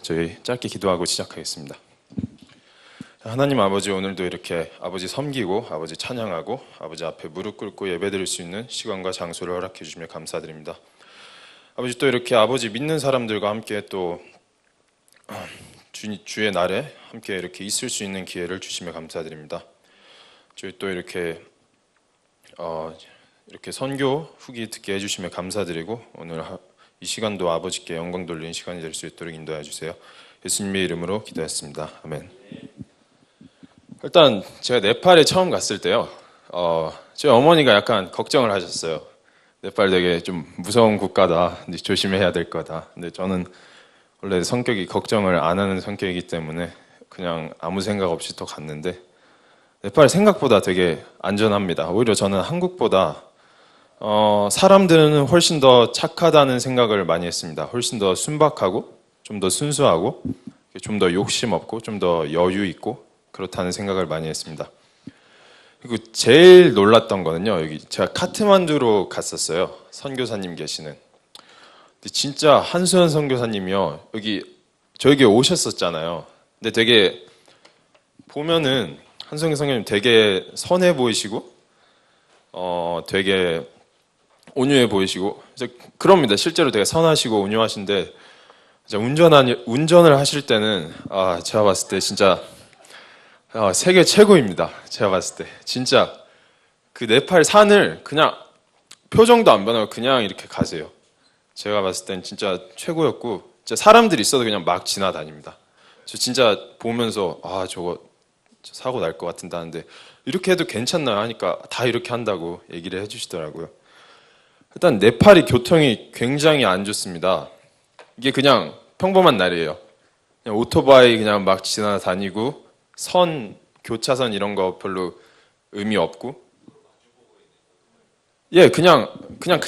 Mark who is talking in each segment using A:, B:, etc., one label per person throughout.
A: 저희 짧게 기도하고 시작하겠습니다. 하나님 아버지, 오늘도 이렇게 아버지 섬기고 아버지 찬양하고 아버지 앞에 무릎 꿇고 예배드릴 수 있는 시간과 장소를 허락해 주시며 감사드립니다. 아버지, 또 이렇게 아버지 믿는 사람들과 함께 또 주의 날에 함께 이렇게 있을 수 있는 기회를 주시며 감사드립니다. 저희 또 이렇게 선교 후기 듣게 해주시며 감사드리고, 오늘 이 시간도 아버지께 영광 돌리는 시간이 될 수 있도록 인도해 주세요. 예수님의 이름으로 기도했습니다. 아멘. 일단 제가 네팔에 처음 갔을 때요, 저희 어머니가 약간 걱정을 하셨어요. 네팔 되게 좀 무서운 국가다, 조심해야 될 거다. 근데 저는 원래 성격이 걱정을 안 하는 성격이기 때문에 그냥 아무 생각 없이 또 갔는데, 네팔 생각보다 되게 안전합니다. 오히려 저는 한국보다 사람들은 훨씬 더 착하다는 생각을 많이 했습니다. 훨씬 더 순박하고 좀 더 순수하고 좀 더 욕심 없고 좀 더 여유 있고 그렇다는 생각을 많이 했습니다. 그리고 제일 놀랐던 거는요, 여기 제가 카트만두로 갔었어요. 선교사님 계시는. 근데 진짜 한수연 선교사님이요, 여기 저에게 오셨었잖아요. 근데 되게 보면은 한수연 선교사님 되게 선해 보이시고 되게 온유해 보이시고 그럽니다. 실제로 되게 선하시고 온유하신데, 운전을 하실 때는 제가 봤을 때 진짜 세계 최고입니다. 제가 봤을 때 진짜 그 네팔 산을 그냥 표정도 안 변하고 그냥 이렇게 가세요. 제가 봤을 땐 진짜 최고였고, 진짜 사람들이 있어도 그냥 막 지나다닙니다. 저 진짜 보면서 저거 사고 날 것 같은데 하는데, 이렇게 해도 괜찮나요 하니까 다 이렇게 한다고 얘기를 해주시더라고요. 일단 네팔이 교통이 굉장히 안 좋습니다. 이게 그냥 평범한 날이에요. 그냥 오토바이 그냥 막 지나다니고 교차선 이런 거 별로 의미 없고, 그냥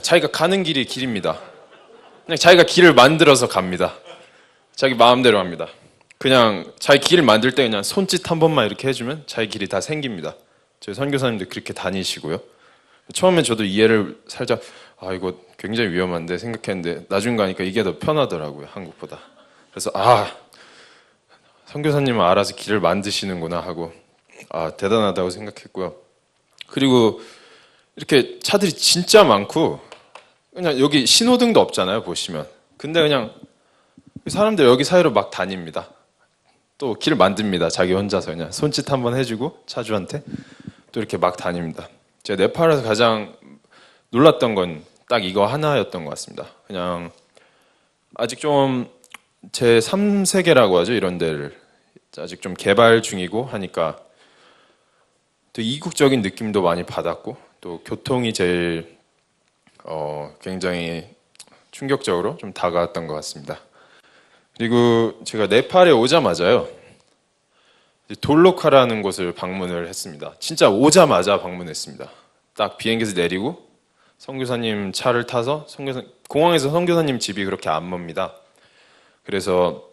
A: 자기가 가는 길이 길입니다. 그냥 자기가 길을 만들어서 갑니다. 자기 마음대로 합니다. 그냥 자기 길을 만들 때 그냥 손짓 한 번만 이렇게 해주면 자기 길이 다 생깁니다. 저희 선교사님도 그렇게 다니시고요. 처음에 저도 이해를 살짝 이거 굉장히 위험한데 생각했는데, 나중 가니까 이게 더 편하더라고요, 한국보다. 그래서 선교사님은 알아서 길을 만드시는구나 하고 대단하다고 생각했고요. 그리고 이렇게 차들이 진짜 많고, 그냥 여기 신호등도 없잖아요, 보시면. 근데 그냥 사람들 여기 사이로 막 다닙니다. 또 길 만듭니다. 자기 혼자서 그냥 손짓 한번 해주고 차주한테 또 이렇게 막 다닙니다. 제가 네팔에서 가장 놀랐던 건 딱 이거 하나였던 것 같습니다. 그냥 아직 좀 제 3세계라고 하죠, 이런 데를 아직 좀 개발 중이고 하니까 또 이국적인 느낌도 많이 받았고, 또 교통이 제일 굉장히 충격적으로 좀 다가왔던 것 같습니다. 그리고 제가 네팔에 오자마자요, 돌로카라는 곳을 방문을 했습니다. 진짜 오자마자 방문했습니다. 딱 비행기에서 내리고 선교사님 차를 타서 공항에서 선교사님 집이 그렇게 안 멉니다. 그래서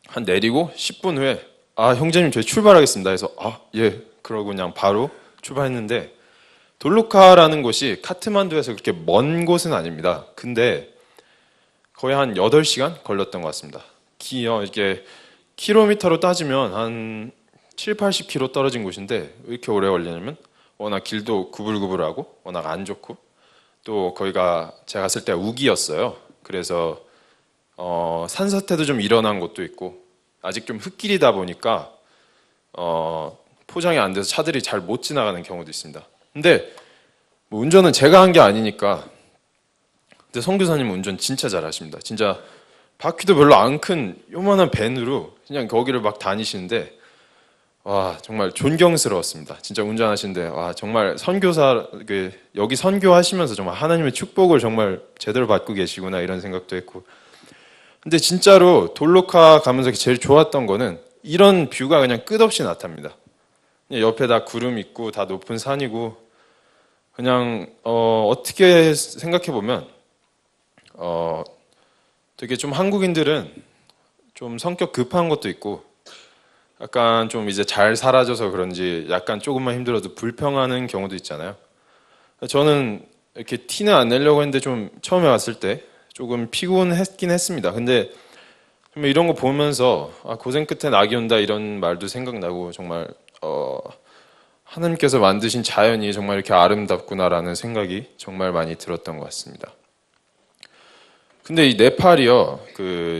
A: 한 내리고 10분 후에 형제님 저희 출발하겠습니다 해서 예, 그러고 그냥 바로 출발했는데, 돌로카라는 곳이 카트만두에서 그렇게 먼 곳은 아닙니다. 근데 거의 한 8시간 걸렸던 것 같습니다. 이게 킬로미터로 따지면 한 7, 80km 떨어진 곳인데 왜 이렇게 오래 걸리냐면, 워낙 길도 구불구불하고 워낙 안 좋고, 또 거기가 제가 갔을 때 우기였어요. 그래서 산사태도 좀 일어난 곳도 있고, 아직 좀 흙길이다 보니까 포장이 안 돼서 차들이 잘 못 지나가는 경우도 있습니다. 근데 뭐 운전은 제가 한 게 아니니까. 근데 선교사님은 운전 진짜 잘하십니다. 진짜 바퀴도 별로 안 큰 요만한 밴으로 그냥 거기를 막 다니시는데, 정말 존경스러웠습니다. 진짜 운전하시는데 정말 선교사, 여기 선교하시면서 정말 하나님의 축복을 정말 제대로 받고 계시구나 이런 생각도 했고. 근데 진짜로 돌로카 가면서 제일 좋았던 거는 이런 뷰가 그냥 끝없이 나타납니다. 그냥 옆에 다 구름 있고 다 높은 산이고, 그냥 어떻게 생각해 보면 되게 좀 한국인들은 좀 성격 급한 것도 있고, 약간 좀 이제 잘 살아져서 그런지 약간 조금만 힘들어도 불평하는 경우도 있잖아요. 저는 이렇게 티는 안 내려고 했는데 좀 처음에 왔을 때 조금 피곤했긴 했습니다. 근데 이런 거 보면서 고생 끝에 낙이 온다 이런 말도 생각나고 정말 하나님께서 만드신 자연이 정말 이렇게 아름답구나라는 생각이 정말 많이 들었던 것 같습니다. 근데 이 네팔이요,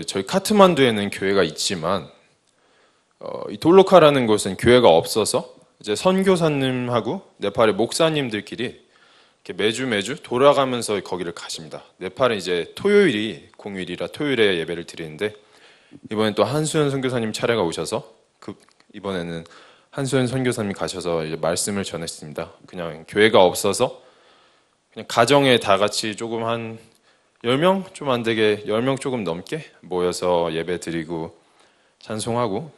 A: 저희 카트만두에는 교회가 있지만 이 돌로카라는 곳은 교회가 없어서 이제 선교사님하고 네팔의 목사님들끼리 이렇게 매주 돌아가면서 거기를 가십니다. 네팔은 이제 토요일이 공휴일이라 토요일에 예배를 드리는데 이번엔 또 한수연 선교사님 차례가 오셔서 이번에는 한수연 선교사님 가셔서 이제 말씀을 전했습니다. 그냥 교회가 없어서 그냥 가정에 다 같이 조금 한 10명 좀 안 되게 10명 조금 넘게 모여서 예배 드리고 찬송하고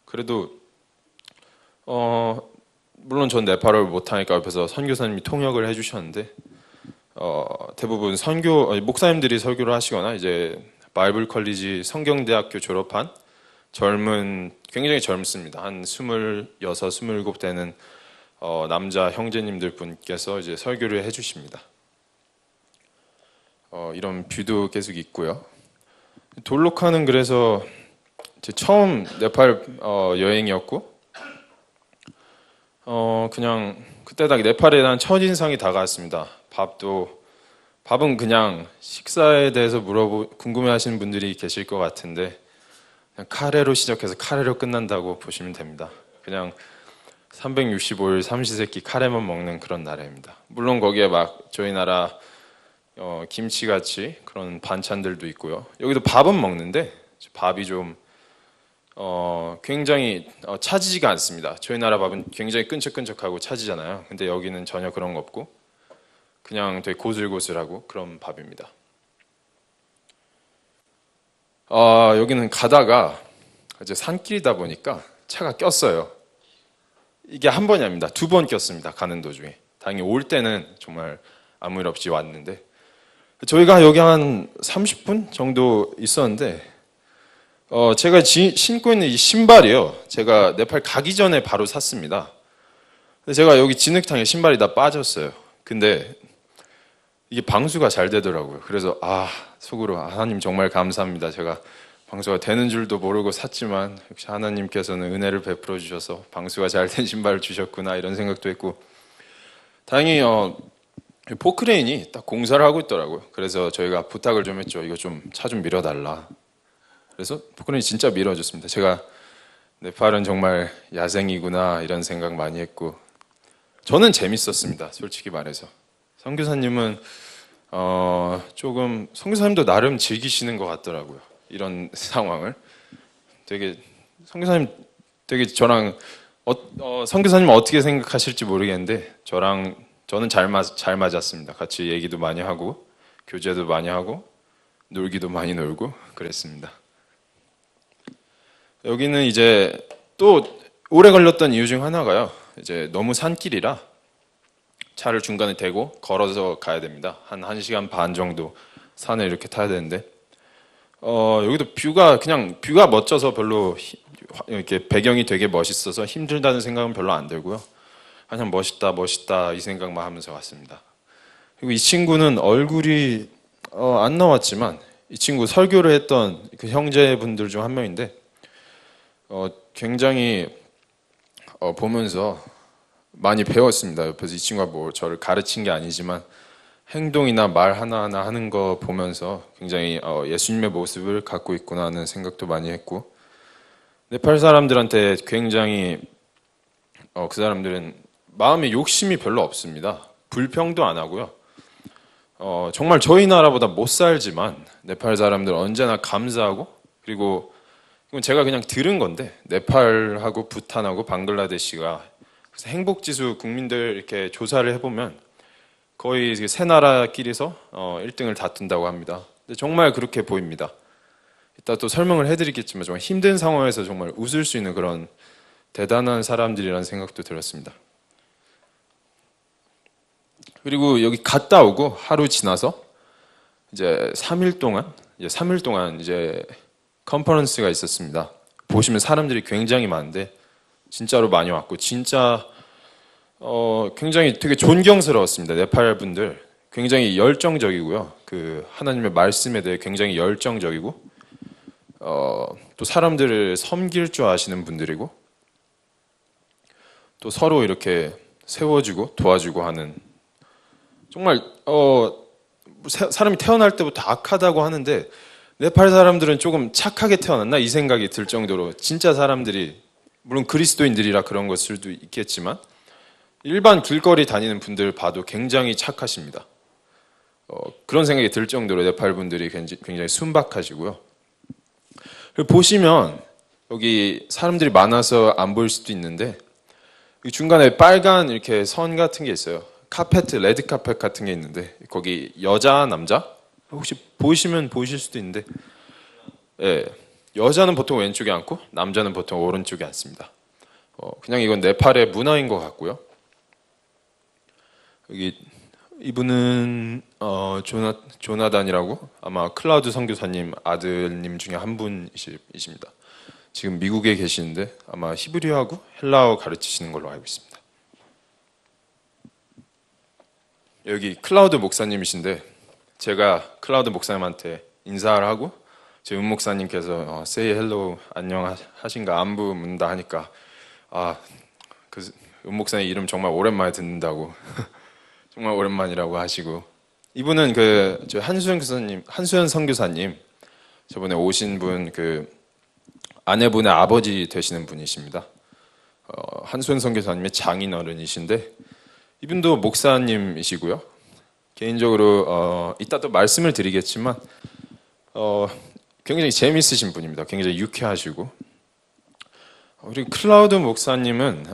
A: 그래도 물론 전 네팔어를 못하니까 옆에서 선교사님이 통역을 해주셨는데 대부분 목사님들이 설교를 하시거나 이제 바이블 컬리지 성경대학교 졸업한 굉장히 젊습니다. 한 26, 27 되는 남자 형제님들 분께서 이제 설교를 해주십니다. 이런 뷰도 계속 있고요. 돌로카는 그래서 제 처음 네팔 여행이었고 그냥 그때 딱 네팔에 대한 첫인상이 다가왔습니다. 밥은 그냥 식사에 대해서 궁금해하시는 분들이 계실 것 같은데 그냥 카레로 시작해서 카레로 끝난다고 보시면 됩니다. 그냥 365일 삼시세끼 카레만 먹는 그런 나라입니다. 물론 거기에 막 저희 나라 김치같이 그런 반찬들도 있고요. 여기도 밥은 먹는데 밥이 좀 굉장히 차지지가 않습니다. 저희 나라 밥은 굉장히 끈적끈적하고 차지잖아요. 근데 여기는 전혀 그런 거 없고 그냥 되게 고슬고슬하고 그런 밥입니다. 여기는 가다가 이제 산길이다 보니까 차가 꼈어요. 이게 한 번이 아닙니다. 2번 꼈습니다. 가는 도중에. 다행히 올 때는 정말 아무 일 없이 왔는데 저희가 여기 한 30분 정도 있었는데 제가 신고 있는 이 신발이요. 제가 네팔 가기 전에 바로 샀습니다. 제가 여기 진흙탕에 신발이 다 빠졌어요. 근데 이게 방수가 잘 되더라고요. 그래서 속으로 하나님 정말 감사합니다. 제가 방수가 되는 줄도 모르고 샀지만 역시 하나님께서는 은혜를 베풀어 주셔서 방수가 잘 된 신발을 주셨구나 이런 생각도 했고 다행히 포크레인이 딱 공사를 하고 있더라고요. 그래서 저희가 부탁을 좀 했죠. 이거 좀 차 좀 밀어달라. 그래서 포크레인이 진짜 밀어줬습니다. 제가 네팔은 정말 야생이구나 이런 생각 많이 했고 저는 재밌었습니다. 솔직히 말해서. 선교사님은 조금 선교사님도 나름 즐기시는 것 같더라고요. 이런 상황을 선교사님 되게 저랑 선교사님은 어떻게 생각하실지 모르겠는데 저는 잘 맞았습니다. 같이 얘기도 많이 하고 교제도 많이 하고 놀기도 많이 놀고 그랬습니다. 여기는 이제 또 오래 걸렸던 이유 중 하나가요. 이제 너무 산길이라 차를 중간에 대고 걸어서 가야 됩니다. 한 1시간 반 정도 산을 이렇게 타야 되는데 여기도 뷰가 멋져서 별로 이렇게 배경이 되게 멋있어서 힘들다는 생각은 별로 안 들고요. 그냥 멋있다 이 생각만 하면서 왔습니다. 그리고 이 친구는 얼굴이 안 나왔지만 이 친구 설교를 했던 그 형제분들 중 한 명인데 굉장히 보면서 많이 배웠습니다. 옆에서 이 친구가 뭐 저를 가르친 게 아니지만 행동이나 말 하나하나 하는 거 보면서 굉장히 예수님의 모습을 갖고 있구나 하는 생각도 많이 했고 네팔 사람들한테 굉장히 그 사람들은 마음에 욕심이 별로 없습니다. 불평도 안 하고요. 정말 저희 나라보다 못 살지만 네팔 사람들은 언제나 감사하고 그리고 이건 제가 그냥 들은 건데 네팔하고 부탄하고 방글라데시가 그래서 행복지수 국민들 이렇게 조사를 해보면 거의 세 나라끼리서 1등을 다툰다고 합니다. 근데 정말 그렇게 보입니다. 이따 또 설명을 해드리겠지만 정말 힘든 상황에서 정말 웃을 수 있는 그런 대단한 사람들이라는 생각도 들었습니다. 그리고 여기 갔다 오고 하루 지나서 이제 3일 동안 이제 컨퍼런스가 있었습니다. 보시면 사람들이 굉장히 많은데 진짜로 많이 왔고 진짜 굉장히 되게 존경스러웠습니다. 네팔 분들 굉장히 열정적이고요. 그 하나님의 말씀에 대해 굉장히 열정적이고 또 사람들을 섬길 줄 아시는 분들이고 또 서로 이렇게 세워주고 도와주고 하는 정말 사람이 태어날 때부터 악하다고 하는데 네팔 사람들은 조금 착하게 태어났나 이 생각이 들 정도로 진짜 사람들이 물론 그리스도인들이라 그런 걸 수도 있겠지만 일반 길거리 다니는 분들 봐도 굉장히 착하십니다. 그런 생각이 들 정도로 네팔 분들이 굉장히 순박하시고요. 그리고 보시면 여기 사람들이 많아서 안 보일 수도 있는데 이 중간에 빨간 이렇게 선 같은 게 있어요. 카페트, 레드 카펫 같은 게 있는데 거기 여자, 남자? 혹시 보시면 보이실 수도 있는데 예, 여자는 보통 왼쪽에 앉고 남자는 보통 오른쪽에 앉습니다. 그냥 이건 네팔의 문화인 것 같고요. 여기 이분은 조나단이라고 아마 클라우드 선교사님 아들님 중에 한 분이십니다. 지금 미국에 계시는데 아마 히브리어하고 헬라어 가르치시는 걸로 알고 있습니다. 여기 클라우드 목사님이신데 제가 클라우드 목사님한테 인사를 하고 제 목사님께서 say hello 안녕하신가 안부 묻는다 하니까 그 목사님 이름 정말 오랜만에 듣는다고 정말 오랜만이라고 하시고 이분은 저 한수연 선교사님 저번에 오신 분 아내분의 아버지 되시는 분이십니다. 한수연 선교사님의 장인어른이신데 이분도 목사님이시고요. 개인적으로 이따 또 말씀을 드리겠지만 굉장히 재미있으신 분입니다. 굉장히 유쾌하시고 우리 클라우드 목사님은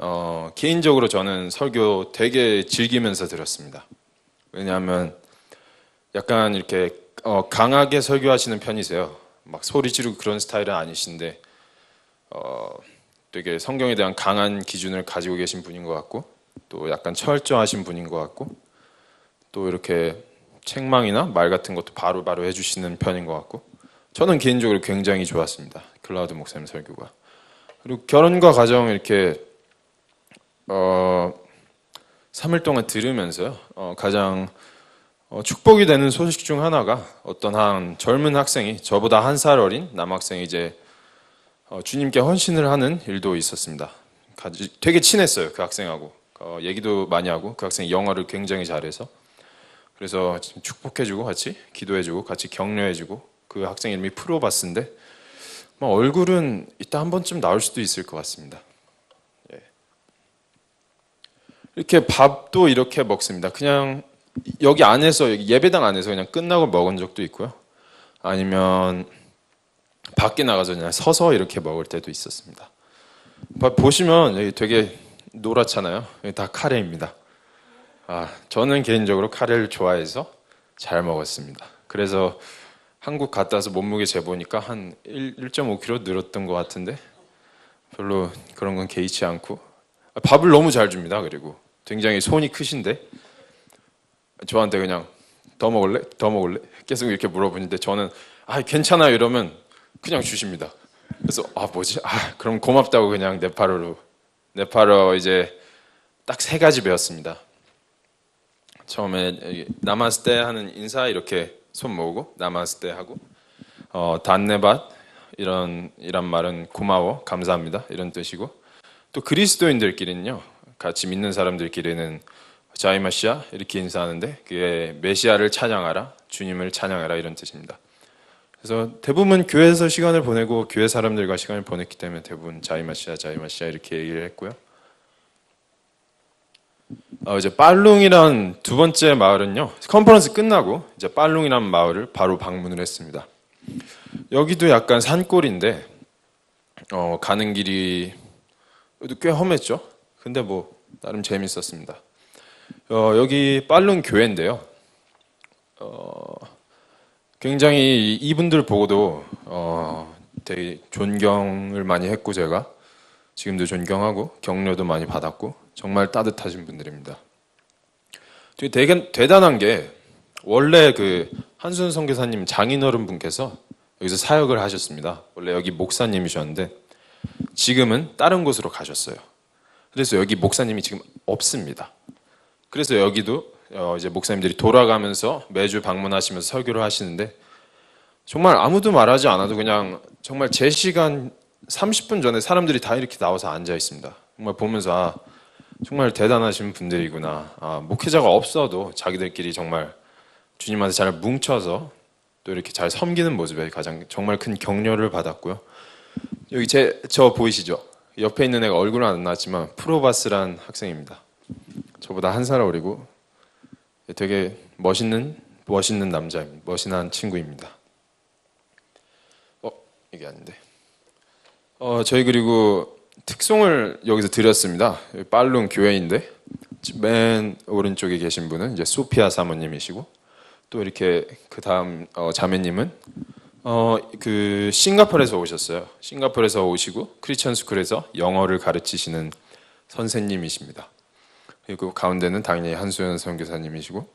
A: 개인적으로 저는 설교 되게 즐기면서 들었습니다. 왜냐하면 약간 이렇게 강하게 설교하시는 편이세요. 막 소리 지르고 그런 스타일은 아니신데 되게 성경에 대한 강한 기준을 가지고 계신 분인 것 같고 또 약간 철저하신 분인 것 같고 또 이렇게 책망이나 말 같은 것도 바로바로 해주시는 편인 것 같고 저는 개인적으로 굉장히 좋았습니다. 클라우드 목사님 설교가. 그리고 결혼과 가정 이렇게 3일 동안 들으면서요. 가장 축복이 되는 소식 중 하나가 어떤 한 젊은 학생이 저보다 한 살 어린 남학생이 이제 주님께 헌신을 하는 일도 있었습니다. 되게 친했어요. 그 학생하고. 얘기도 많이 하고 그 학생이 영어를 굉장히 잘해서 그래서 축복해주고 같이 기도해주고 같이 격려해주고 그 학생 이름이 프로바스인데 얼굴은 이따 한 번쯤 나올 수도 있을 것 같습니다. 예. 이렇게 밥도 이렇게 먹습니다. 그냥 여기 안에서 예배당 안에서 그냥 끝나고 먹은 적도 있고요. 아니면 밖에 나가서 그냥 서서 이렇게 먹을 때도 있었습니다. 보시면 여기 되게 노랗잖아요. 여기 다 카레입니다. 저는 개인적으로 카레를 좋아해서 잘 먹었습니다. 그래서 한국 갔다 와서 몸무게 재보니까 한 1.5kg 늘었던 것 같은데 별로 그런 건 개의치 않고 밥을 너무 잘 줍니다. 그리고 굉장히 손이 크신데 저한테 그냥 더 먹을래? 더 먹을래? 계속 이렇게 물어보는데 저는 괜찮아요 이러면 그냥 주십니다. 그래서 뭐지? 그럼 고맙다고 그냥 네팔어 이제 딱 3가지 배웠습니다. 처음에 나마스테 하는 인사 이렇게 손 모으고 나마스테 하고 단네밭 이런 말은 고마워 감사합니다 이런 뜻이고 또 그리스도인들끼리는요 같이 믿는 사람들끼리는 자이마시아 이렇게 인사하는데 그게 메시아를 찬양하라 주님을 찬양하라 이런 뜻입니다. 그래서 대부분 교회에서 시간을 보내고 교회 사람들과 시간을 보냈기 때문에 대부분 자이마시아 이렇게 얘기를 했고요. 이제 빨룽이란 두 번째 마을은요 컨퍼런스 끝나고 이제 빨룽이란 마을을 바로 방문을 했습니다. 여기도 약간 산골인데 가는 길이 꽤 험했죠. 근데 나름 재밌었습니다. 여기 빨룽 교회인데요. 굉장히 이분들 보고도 되게 존경을 많이 했고 제가 지금도 존경하고 격려도 많이 받았고 정말 따뜻하신 분들입니다. 되게 대단한 게 원래 한수연 선교사님 장인어른 분께서 여기서 사역을 하셨습니다. 원래 여기 목사님이셨는데 지금은 다른 곳으로 가셨어요. 그래서 여기 목사님이 지금 없습니다. 그래서 여기도 이제 목사님들이 돌아가면서 매주 방문하시면서 설교를 하시는데 정말 아무도 말하지 않아도 그냥 정말 제 시간 30분 전에 사람들이 다 이렇게 나와서 앉아 있습니다. 정말 보면서 정말 대단하신 분들이구나. 목회자가 없어도 자기들끼리 정말 주님한테 잘 뭉쳐서 또 이렇게 잘 섬기는 모습에 가장 정말 큰 격려를 받았고요. 여기 저 보이시죠? 옆에 있는 애가 얼굴은 안 나왔지만 프로바스란 학생입니다. 저보다 한 살 어리고 되게 멋있는 남자입니다. 멋있는 친구입니다. 이게 아닌데. 저희 그리고 특송을 여기서 드렸습니다. 빨룽 교회인데 맨 오른쪽에 계신 분은 이제 소피아 사모님이시고 또 이렇게 그 다음 자매님은 그 싱가포르에서 오셨어요. 싱가포르에서 오시고 크리스천 스쿨에서 영어를 가르치시는 선생님이십니다. 그리고 가운데는 당연히 한수연 선교사님이시고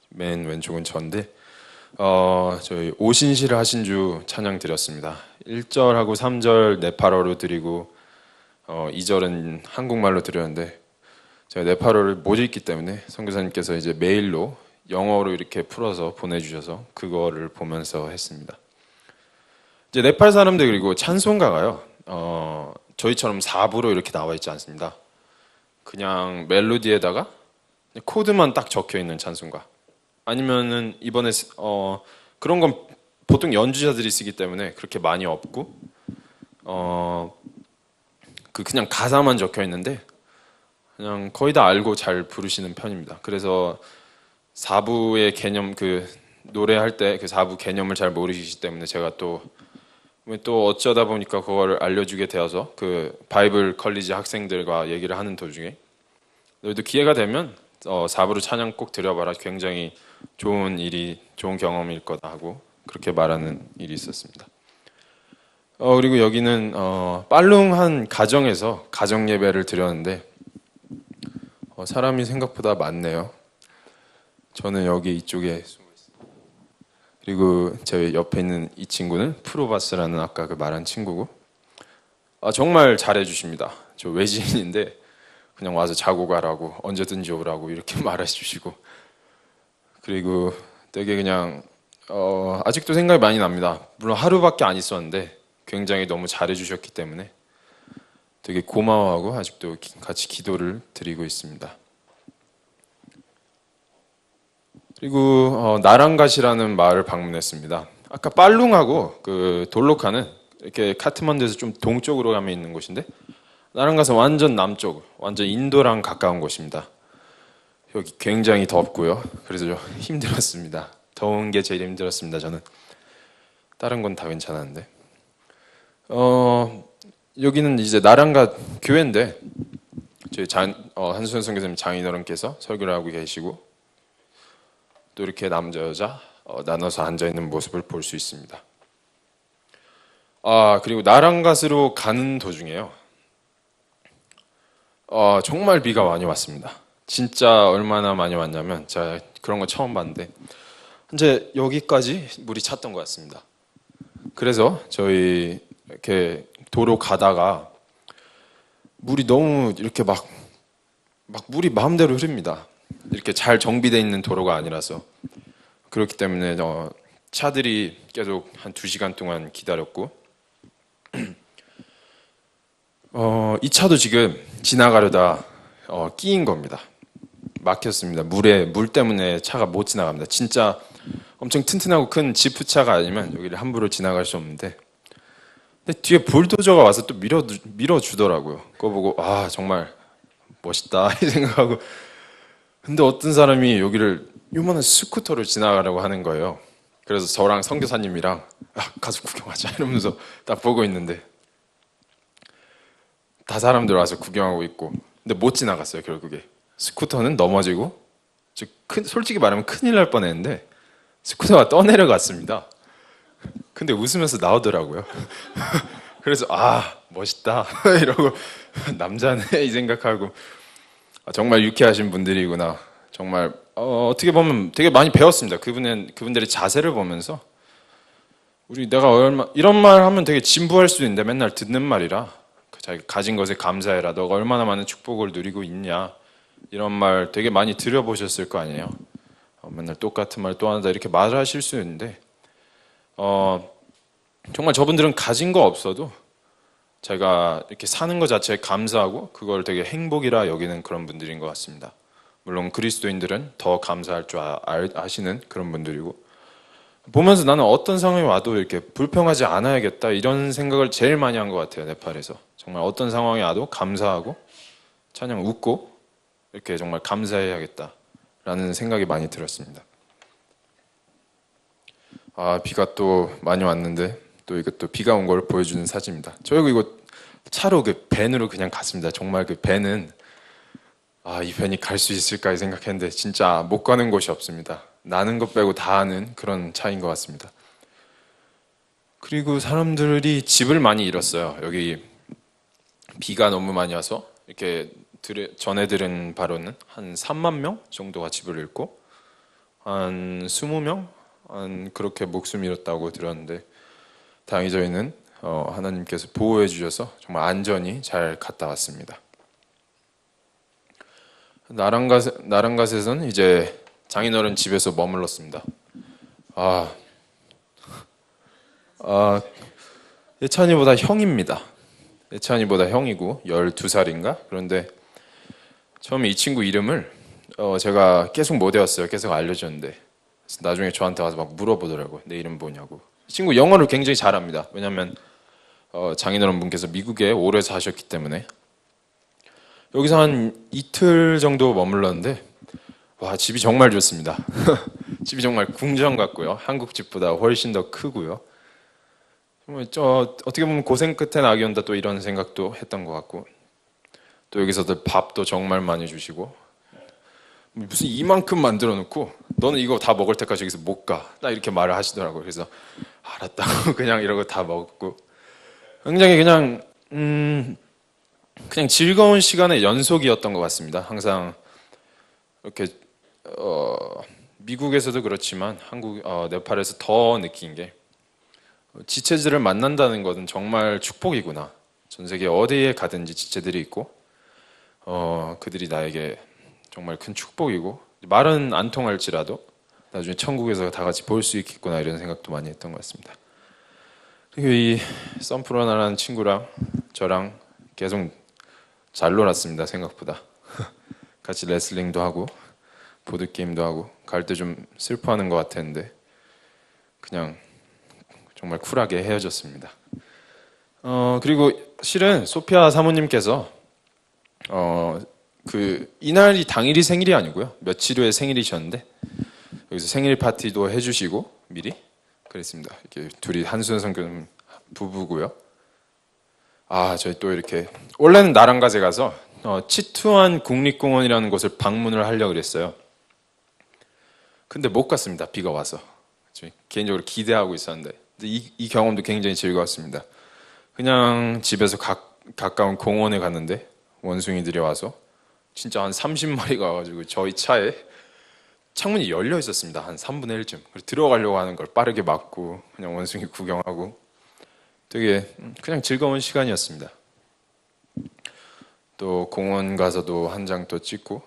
A: 맨 왼쪽은 저인데 저희 오신시를 하신 주 찬양 드렸습니다. 1절하고 3절 네팔어로 드리고 2절은 한국말로 드렸는데 제가 네팔어를 못 읽기 때문에 선교사님께서 이제 메일로 영어로 이렇게 풀어서 보내주셔서 그거를 보면서 했습니다. 이제 네팔 사람들 그리고 찬송가가요. 저희처럼 4부로 이렇게 나와 있지 않습니다. 그냥 멜로디에다가 코드만 딱 적혀 있는 찬송가. 아니면은 이번에 그런 건 보통 연주자들이 쓰기 때문에 그렇게 많이 없고 그냥 가사만 적혀 있는데 그냥 거의 다 알고 잘 부르시는 편입니다. 그래서 4부의 개념 그 노래할 때 그 4부 개념을 잘 모르시기 때문에 제가 또 어쩌다 보니까 그거를 알려주게 되어서 그 바이블 컬리지 학생들과 얘기를 하는 도중에 너희도 기회가 되면 4부로 찬양 꼭 드려봐라. 굉장히 좋은 경험일 거다 하고 그렇게 말하는 일이 있었습니다. 그리고 여기는 빨룽한 가정에서 가정 예배를 드렸는데 사람이 생각보다 많네요. 저는 여기 이쪽에 숨어 있습니다. 그리고 제 옆에 있는 이 친구는 프로바스라는 아까 그 말한 친구고 정말 잘해주십니다. 저 외지인인데 그냥 와서 자고 가라고 언제든지 오라고 이렇게 말해 주시고 그리고 되게 그냥 아직도 생각이 많이 납니다. 물론 하루밖에 안 있었는데 굉장히 너무 잘해 주셨기 때문에 되게 고마워하고 아직도 같이 기도를 드리고 있습니다. 그리고 나랑갓이라는 마을을 방문했습니다. 아까 빨룽하고 그 돌로카는 이렇게 카트만두에서 좀 동쪽으로 가면 있는 곳인데 나랑갓은 완전 남쪽, 완전 인도랑 가까운 곳입니다. 여기 굉장히 덥고요. 그래서 좀 힘들었습니다. 더운 게 제일 힘들었습니다. 저는 다른 건 다 괜찮았는데 여기는 이제 나랑갓 교회인데 저희 한수현 선교사님 장인어른께서 설교를 하고 계시고 또 이렇게 남자 여자 나눠서 앉아 있는 모습을 볼 수 있습니다. 그리고 나랑갓으로 가는 도중에요. 정말 비가 많이 왔습니다. 진짜 얼마나 많이 왔냐면 제가 그런 거 처음 봤는데 이제 여기까지 물이 찼던 것 같습니다. 그래서 저희 이렇게 도로 가다가 물이 너무 이렇게 막 물이 마음대로 흐릅니다. 이렇게 잘 정비되어 있는 도로가 아니라서 그렇기 때문에 차들이 계속 한 2시간 동안 기다렸고 이 차도 지금 지나가려다 끼인 겁니다. 막혔습니다. 물 때문에 차가 못 지나갑니다. 진짜 엄청 튼튼하고 큰 지프차가 아니면 여기를 함부로 지나갈 수 없는데 근데 뒤에 불도저가 와서 또 밀어주더라고요. 그거 보고 정말 멋있다 이 생각하고 근데 어떤 사람이 여기를 요만한 스쿠터로 지나가려고 하는 거예요. 그래서 저랑 선교사님이랑 가서 구경하자 이러면서 딱 보고 있는데 다 사람들 와서 구경하고 있고 근데 못 지나갔어요. 결국에 스쿠터는 넘어지고 솔직히 말하면 큰일 날 뻔했는데 스쿠터가 떠내려갔습니다. 근데 웃으면서 나오더라고요. 그래서 멋있다 이러고 남자네 이 생각하고 정말 유쾌하신 분들이구나. 정말 어떻게 보면 되게 많이 배웠습니다. 그분들의 자세를 보면서 내가 이런 말 하면 되게 진부할 수도 있는데 맨날 듣는 말이라 자기 가진 것에 감사해라. 너가 얼마나 많은 축복을 누리고 있냐. 이런 말 되게 많이 들어보셨을 거 아니에요. 맨날 똑같은 말 또 한다 이렇게 말하실 수 있는데 정말 저분들은 가진 거 없어도 제가 이렇게 사는 것 자체에 감사하고 그걸 되게 행복이라 여기는 그런 분들인 것 같습니다. 물론 그리스도인들은 더 감사할 줄 아시는 그런 분들이고, 보면서 나는 어떤 상황이 와도 이렇게 불평하지 않아야겠다 이런 생각을 제일 많이 한 것 같아요. 네팔에서 정말 어떤 상황이 와도 감사하고 찬양 웃고 이렇게 정말 감사해야겠다라는 생각이 많이 들었습니다. 비가 또 많이 왔는데 또 이것도 비가 온 걸 보여주는 사진입니다. 저희가 이거 차로 그 밴으로 그냥 갔습니다. 정말 그 밴은 이 밴이 갈 수 있을까 생각했는데 진짜 못 가는 곳이 없습니다. 나는 것 빼고 다 아는 그런 차인 것 같습니다. 그리고 사람들이 집을 많이 잃었어요. 여기 비가 너무 많이 와서 이렇게 전해 들은 바로는 한 3만 명 정도가 집을 잃고 한 20명 그렇게 목숨 잃었다고 들었는데, 다행히 저희는 하나님께서 보호해 주셔서 정말 안전히 잘 갔다 왔습니다. 나랑갓에서는 이제 장인어른 집에서 머물렀습니다. 예찬이보다 형입니다. 예찬이보다 형이고 12살인가? 그런데 처음에 이 친구 이름을 제가 계속 못 외웠어요. 계속 알려줬는데 나중에 저한테 와서 막 물어보더라고요. 내 이름 뭐냐고. 이 친구 영어를 굉장히 잘합니다. 왜냐하면 장인어른 분께서 미국에 오래 사셨기 때문에. 여기서 한 이틀 정도 머물렀는데 집이 정말 좋습니다. 집이 정말 궁전 같고요. 한국 집보다 훨씬 더 크고요. 정말 어떻게 보면 고생 끝에 낙이 온다 또 이런 생각도 했던 것 같고, 또 여기서도 밥도 정말 많이 주시고, 무슨 이만큼 만들어 놓고 너는 이거 다 먹을 때까지 여기서 못 가. 나 이렇게 말을 하시더라고요. 그래서 알았다고 그냥 이러고 다 먹고, 굉장히 그냥 즐거운 시간의 연속이었던 것 같습니다. 항상 이렇게 미국에서도 그렇지만 네팔에서 더 느낀 게, 지체들을 만난다는 것은 정말 축복이구나. 전 세계 어디에 가든지 지체들이 있고 그들이 나에게 정말 큰 축복이고, 말은 안 통할지라도 나중에 천국에서 다 같이 볼 수 있겠구나 이런 생각도 많이 했던 것 같습니다. 그리고 이 썬프로나라는 친구랑 저랑 계속 잘 놀았습니다. 생각보다 같이 레슬링도 하고 보드게임도 하고, 갈 때 좀 슬퍼하는 것 같았는데 그냥 정말 쿨하게 헤어졌습니다. 그리고 실은 소피아 사모님께서 이날이 당일이 생일이 아니고요, 며칠 후에 생일이셨는데 여기서 생일 파티도 해주시고 미리 그랬습니다. 이렇게 둘이 한순성 부부고요. 저희 또 이렇게 원래는 나랑갓에 가서 치투안 국립공원이라는 곳을 방문을 하려고 그랬어요. 근데 못 갔습니다. 비가 와서. 개인적으로 기대하고 있었는데 이 경험도 굉장히 즐거웠습니다. 그냥 집에서 가까운 공원에 갔는데 원숭이들이 와서 진짜 한 30마리가 와가지고 저희 차에 창문이 열려 있었습니다. 한 3분의 1쯤. 들어가려고 하는 걸 빠르게 막고 그냥 원숭이 구경하고, 되게 그냥 즐거운 시간이었습니다. 또 공원 가서도 한 장 또 찍고,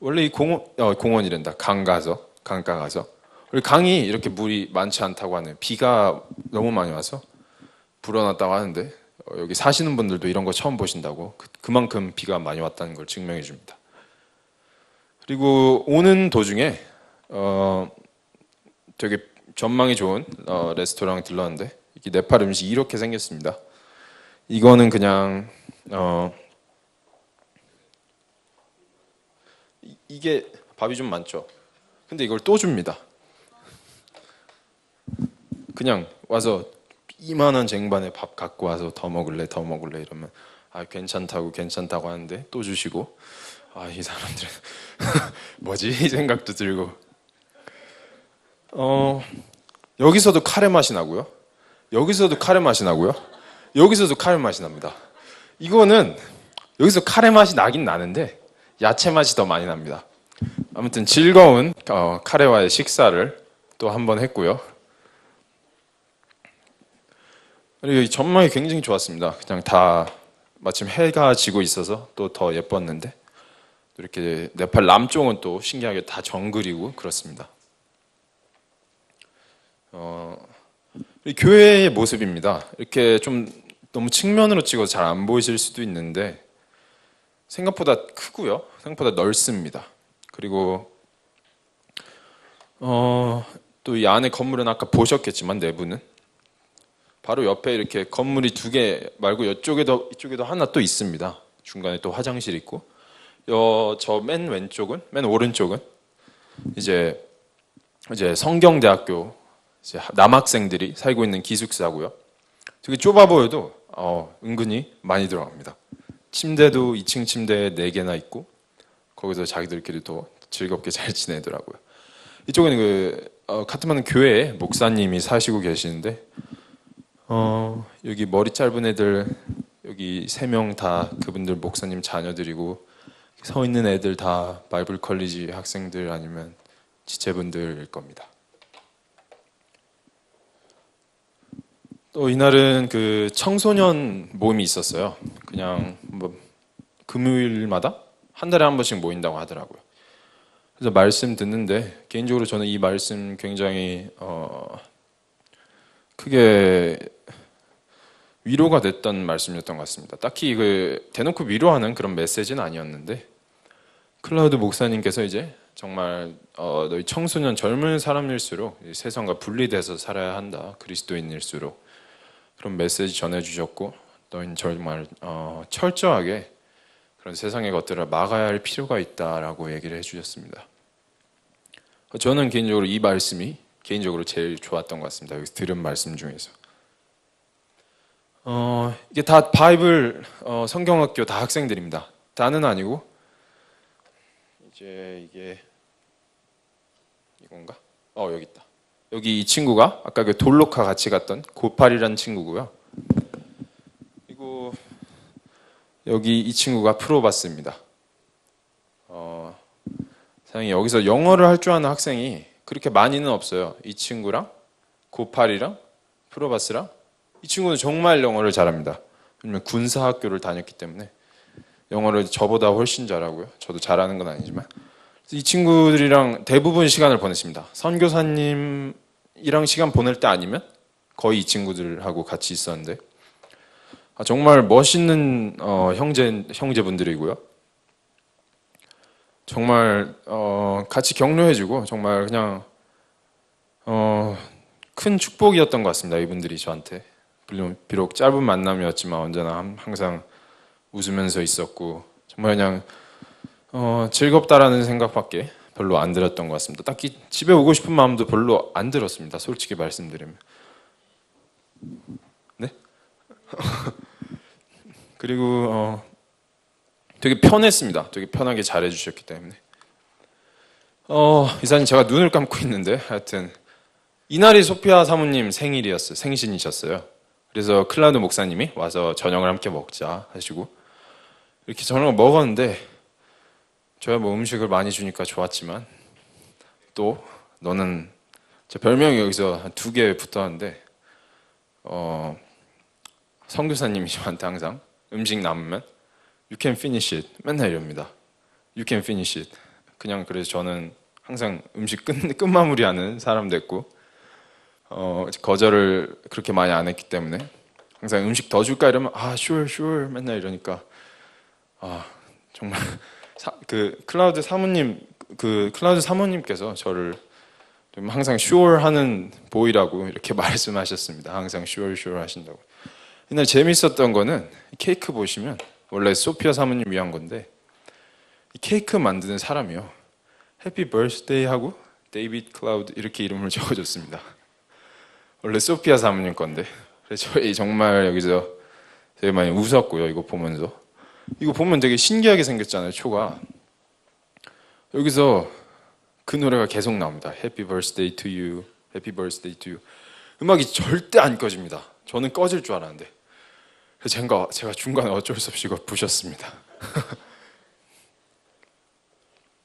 A: 원래 이 공원이란다. 강가 가서 우리 강이 이렇게 물이 많지 않다고 하네요. 비가 너무 많이 와서 불어났다고 하는데 여기 사시는 분들도 이런 거 처음 보신다고, 그만큼 비가 많이 왔다는 걸 증명해 줍니다. 그리고 오는 도중에 되게 전망이 좋은 레스토랑에 들렀는데 이게 네팔 음식이 이렇게 생겼습니다. 이거는 그냥 이게 밥이 좀 많죠. 근데 이걸 또 줍니다. 그냥 와서 이만한 쟁반에 밥 갖고 와서 더 먹을래 이러면 괜찮다고 하는데 또 주시고, 이 사람들은 뭐지? 이 생각도 들고, 여기서도 카레 맛이 나고요. 여기서도 카레 맛이 나고요. 여기서도 카레 맛이 납니다. 이거는 여기서 카레 맛이 나긴 나는데 야채 맛이 더 많이 납니다. 아무튼 즐거운 카레와의 식사를 또 한 번 했고요. 그리고 이 전망이 굉장히 좋았습니다. 그냥 다 마침 해가 지고 있어서 또 더 예뻤는데, 이렇게 네팔 남쪽은 또 신기하게 다 정글이고 그렇습니다. 교회의 모습입니다. 이렇게 좀 너무 측면으로 찍어서 잘 안 보이실 수도 있는데 생각보다 크고요. 생각보다 넓습니다. 그리고 또 이 안에 건물은 아까 보셨겠지만 내부는 바로 옆에 이렇게 건물이 두 개 말고 이쪽에도 하나 또 있습니다. 중간에 또 화장실 있고 저 맨 왼쪽은 맨 오른쪽은 이제 성경대학교 이제 남학생들이 살고 있는 기숙사고요. 되게 좁아 보여도 은근히 많이 들어갑니다. 침대도 2층 침대 4개나 있고 거기서 자기들끼리 또 즐겁게 잘 지내더라고요. 이쪽은 카트만두 교회에 목사님이 사시고 계시는데 여기 머리 짧은 애들 여기 3명 다 그분들 목사님 자녀들이고 서 있는 애들 다 바이블 컬리지 학생들 아니면 지체분들일 겁니다. 또 이날은 그 청소년 모임이 있었어요. 그냥 뭐 금요일마다 한 달에 한 번씩 모인다고 하더라고요. 그래서 말씀 듣는데 개인적으로 저는 이 말씀 굉장히 크게 위로가 됐던 말씀이었던 것 같습니다. 딱히 대놓고 위로하는 그런 메시지는 아니었는데 클라우드 목사님께서 이제 정말 너희 청소년 젊은 사람일수록 세상과 분리돼서 살아야 한다. 그리스도인일수록 그런 메시지 전해주셨고 너희는 정말 철저하게 그런 세상의 것들을 막아야 할 필요가 있다라고 얘기를 해주셨습니다. 저는 개인적으로 이 말씀이 개인적으로 제일 좋았던 것 같습니다. 여기서 들은 말씀 중에서 이게 다 바이블 성경학교 다 학생들입니다. 다는 아니고 이제 이게 이건가? 여기 있다. 여기 이 친구가 아까 그 돌로카 같이 갔던 고팔이라는 친구고요. 그리고 여기 이 친구가 프로바스입니다. 사장님 여기서 영어를 할 줄 아는 학생이 그렇게 많이는 없어요. 이 친구랑 고팔이랑 프로바스랑 이 친구는 정말 영어를 잘합니다. 왜냐면 군사학교를 다녔기 때문에 영어를 저보다 훨씬 잘하고요. 저도 잘하는 건 아니지만 이 친구들이랑 대부분 시간을 보냈습니다. 선교사님이랑 시간 보낼 때 아니면 거의 이 친구들하고 같이 있었는데 정말 멋있는 형제분들이고요. 정말 같이 격려해주고 정말 그냥 큰 축복이었던 것 같습니다. 이분들이 저한테 비록 짧은 만남이었지만 언제나 항상 웃으면서 있었고 정말 그냥 즐겁다라는 생각밖에 별로 안 들었던 것 같습니다. 딱히 집에 오고 싶은 마음도 별로 안 들었습니다. 솔직히 말씀드리면. 네? 그리고 되게 편했습니다. 되게 편하게 잘해주셨기 때문에. 이사님 제가 눈을 감고 있는데 하여튼 이날이 소피아 사모님 생신이셨어요. 그래서 클라우드 목사님이 와서 저녁을 함께 먹자 하시고 이렇게 저녁을 먹었는데 저야 뭐 음식을 많이 주니까 좋았지만 또 너는 제 별명이 여기서 한 2개 붙었는데 선교사님이 저한테 항상 음식 남으면 You can finish it 맨날 이럽니다. You can finish it 그냥 그래서 저는 항상 음식 끝마무리하는 사람 됐고 거절을 그렇게 많이 안 했기 때문에 항상 음식 더 줄까 이러면 sure 맨날 이러니까 정말 클라우드 사모님께서 저를 좀 항상 sure 하는 보이라고 이렇게 말씀하셨습니다. 항상 sure 하신다고. 옛날 재밌었던 거는 케이크 보시면 원래 소피아 사모님 위한 건데 이 케이크 만드는 사람이요. 해피 버스데이 하고 데이비드 클라우드 이렇게 이름을 적어줬습니다. 원래 소피아 사모님 건데 그래서 저희 정말 여기서 되게 많이 웃었고요. 이거 보면서 이거 보면 되게 신기하게 생겼잖아요. 초가 여기서 그 노래가 계속 나옵니다. Happy birthday to you, Happy birthday to you. 음악이 절대 안 꺼집니다. 저는 꺼질 줄 알았는데 그래서 제가 중간에 어쩔 수 없이 이거 부셨습니다.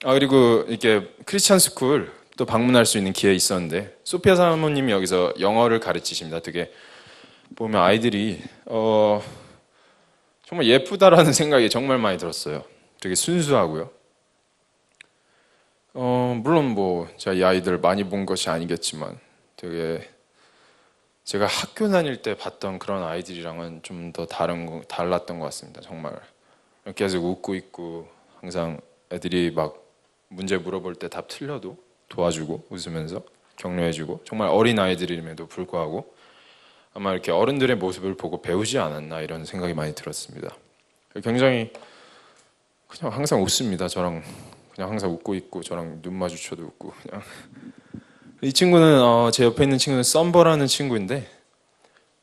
A: 그리고 이렇게 크리스찬 스쿨 또 방문할 수 있는 기회 있었는데 소피아 사모님이 여기서 영어를 가르치십니다. 되게 보면 아이들이 정말 예쁘다라는 생각이 정말 많이 들었어요. 되게 순수하고요. 물론 뭐 제가 이 아이들 많이 본 것이 아니겠지만 되게 제가 학교 다닐 때 봤던 그런 아이들이랑은 좀 더 달랐던 것 같습니다. 정말 계속 웃고 있고 항상 애들이 막 문제 물어볼 때 답 틀려도 도와주고 웃으면서 격려해주고 정말 어린 아이들임에도 불구하고 아마 이렇게 어른들의 모습을 보고 배우지 않았나 이런 생각이 많이 들었습니다. 굉장히 그냥 항상 웃습니다. 저랑 그냥 항상 웃고 있고 저랑 눈 마주쳐도 웃고 그냥 이 친구는 제 옆에 있는 친구는 썸버라는 친구인데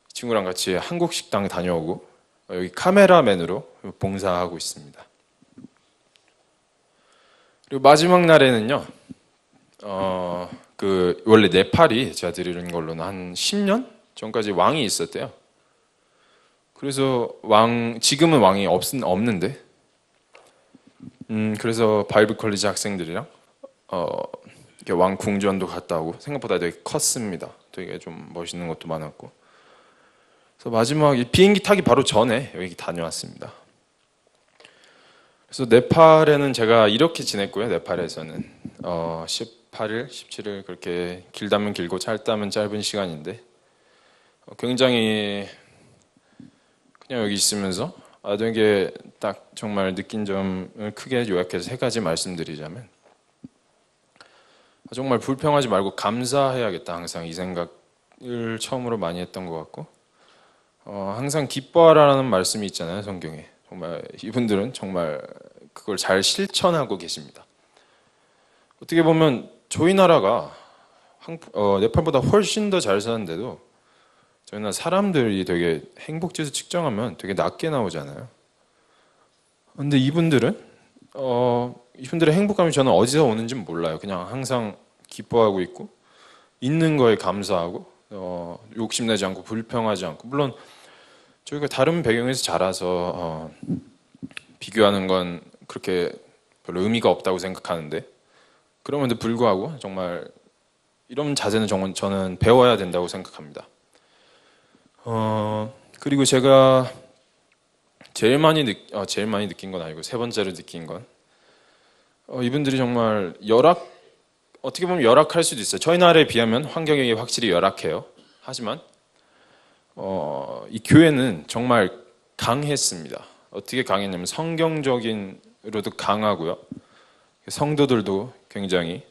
A: 이 친구랑 같이 한국 식당 다녀오고 여기 카메라맨으로 봉사하고 있습니다. 그리고 마지막 날에는요. 그 원래 네팔이 제가 들은 걸로는 한 10년 전까지 왕이 있었대요. 그래서 지금은 왕이 없는데 그래서 바이블 컬리지 학생들이랑 이렇게 왕 궁전도 갔다 오고 생각보다 되게 컸습니다. 되게 좀 멋있는 것도 많았고. 그래서 마지막 비행기 타기 바로 전에 여기 다녀왔습니다. 그래서 네팔에는 제가 이렇게 지냈고요. 네팔에서는 18일, 17일 그렇게 길다면 길고 짧다면 짧은 시간인데 굉장히 그냥 여기 있으면서 되게 딱 정말 느낀 점을 크게 요약해서 세 가지 말씀드리자면 정말 불평하지 말고 감사해야겠다. 항상 이 생각을 처음으로 많이 했던 것 같고 항상 기뻐하라는 말씀이 있잖아요. 성경에. 정말 이분들은 정말 그걸 잘 실천하고 계십니다. 어떻게 보면 저희 나라가 네팔보다 훨씬 더 잘 사는데도 저희 나라 사람들이 되게 행복지수 측정하면 되게 낮게 나오잖아요. 근데 이분들의 행복감이 저는 어디서 오는지는 몰라요. 그냥 항상 기뻐하고 있고 있는 거에 감사하고 욕심내지 않고 불평하지 않고 물론 저희가 다른 배경에서 자라서 비교하는 건 그렇게 별로 의미가 없다고 생각하는데 그럼에도 불구하고 정말 이런 자세는 정말 저는 배워야 된다고 생각합니다. 그리고 제가 제일 많이 느낀 건 아니고 세 번째로 느낀 건 이분들이 정말 어떻게 보면 열악할 수도 있어요. 저희 나라에 비하면 환경이 확실히 열악해요. 하지만 이 교회는 정말 강했습니다. 어떻게 강했냐면 성경적인으로도 강하고요. 성도들도 굉장히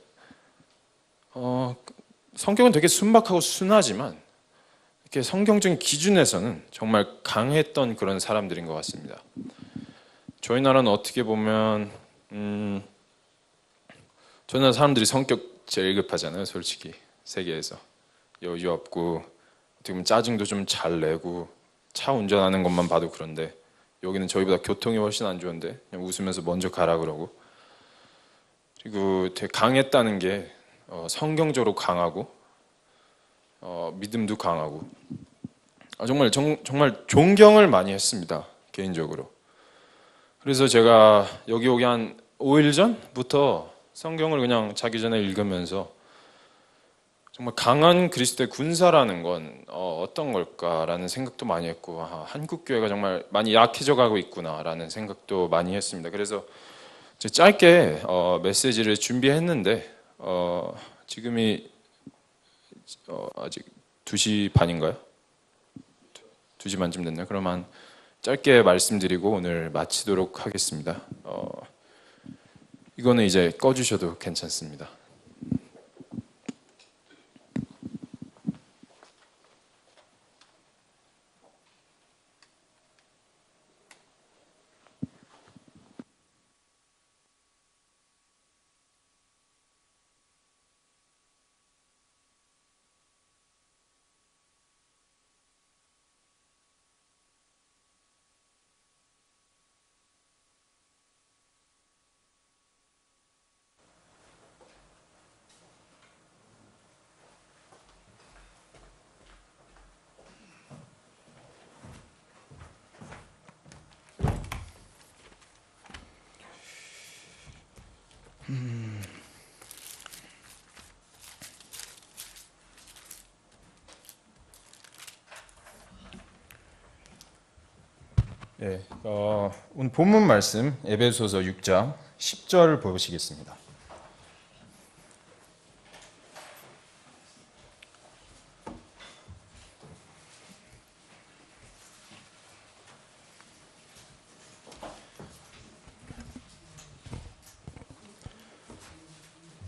A: 성격은 되게 순박하고 순하지만 이렇게 성경적인 기준에서는 정말 강했던 그런 사람들인 것 같습니다. 저희 나라는 어떻게 보면 저희 나라 사람들이 성격 제일 급하잖아요. 솔직히 세계에서 여유 없고 어떻게 보면 짜증도 좀 잘 내고 차 운전하는 것만 봐도 그런데 여기는 저희보다 교통이 훨씬 안 좋은데 그냥 웃으면서 먼저 가라 그러고 그리고 되게 강했다는 게 성경적으로 강하고 믿음도 강하고 정말 존경을 많이 했습니다. 개인적으로. 그래서 제가 여기 오기 한 5일 전부터 성경을 그냥 자기 전에 읽으면서 정말 강한 그리스도의 군사라는 건 어떤 걸까라는 생각도 많이 했고 한국 교회가 정말 많이 약해져 가고 있구나라는 생각도 많이 했습니다. 그래서 짧게 메시지를 준비했는데 지금이 아직 2시 반인가요? 2시 반쯤 됐나요? 그러면 짧게 말씀드리고 오늘 마치도록 하겠습니다. 이거는 이제 꺼주셔도 괜찮습니다. 네, 오늘 본문 말씀 에베소서 6장 10절 보시겠습니다.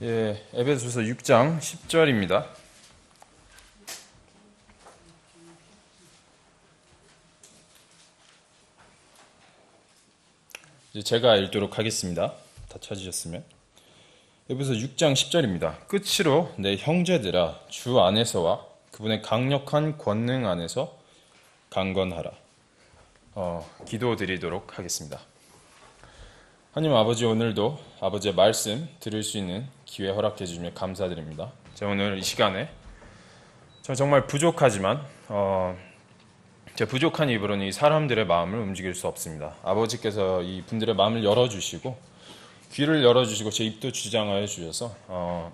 A: 예, 에베소서 6장 10절입니다. 이제 제가 읽도록 하겠습니다. 다 찾으셨으면. 에베소서 6장 10절입니다. 끝으로 내 형제들아 주 안에서와 그분의 강력한 권능 안에서 강건하라. 기도드리도록 하겠습니다. 하나님 아버지, 오늘도 아버지의 말씀 들을 수 있는 기회 허락해 주시며 감사드립니다. 제가 오늘 이 시간에 저 정말 부족하지만 제 부족한 입으로는 이 사람들의 마음을 움직일 수 없습니다. 아버지께서 이 분들의 마음을 열어주시고 귀를 열어주시고 제 입도 주장하여 주셔서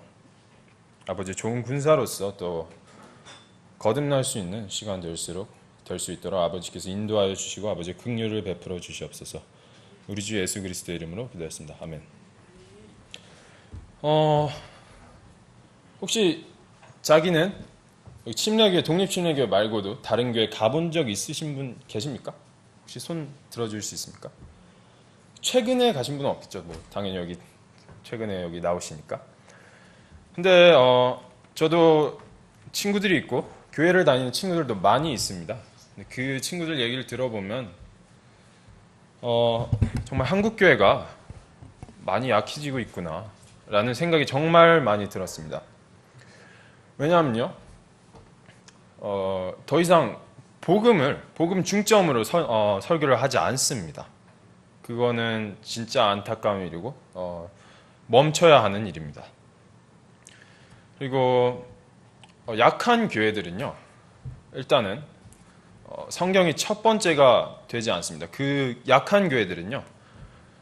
A: 아버지 좋은 군사로서 또 거듭날 수 있는 시간 될 수 있도록 아버지께서 인도하여 주시고 아버지의 긍휼을 베풀어 주시옵소서. 우리 주 예수 그리스도의 이름으로 기도했습니다. 아멘. 혹시 자기는 침례교회, 독립침례교회 말고도 다른 교회 가본 적 있으신 분 계십니까? 혹시 손 들어줄 수 있습니까? 최근에 가신 분은 없겠죠. 뭐 당연히 최근에 여기 나오시니까. 근데 저도 친구들이 있고 교회를 다니는 친구들도 많이 있습니다. 근데 그 친구들 얘기를 들어보면 정말 한국 교회가 많이 약해지고 있구나 라는 생각이 정말 많이 들었습니다. 왜냐하면요, 더 이상 복음 중점으로 설교를 하지 않습니다. 그거는 진짜 안타까운 일이고 멈춰야 하는 일입니다. 그리고 약한 교회들은요, 일단은 성경이 첫 번째가 되지 않습니다. 그 약한 교회들은요,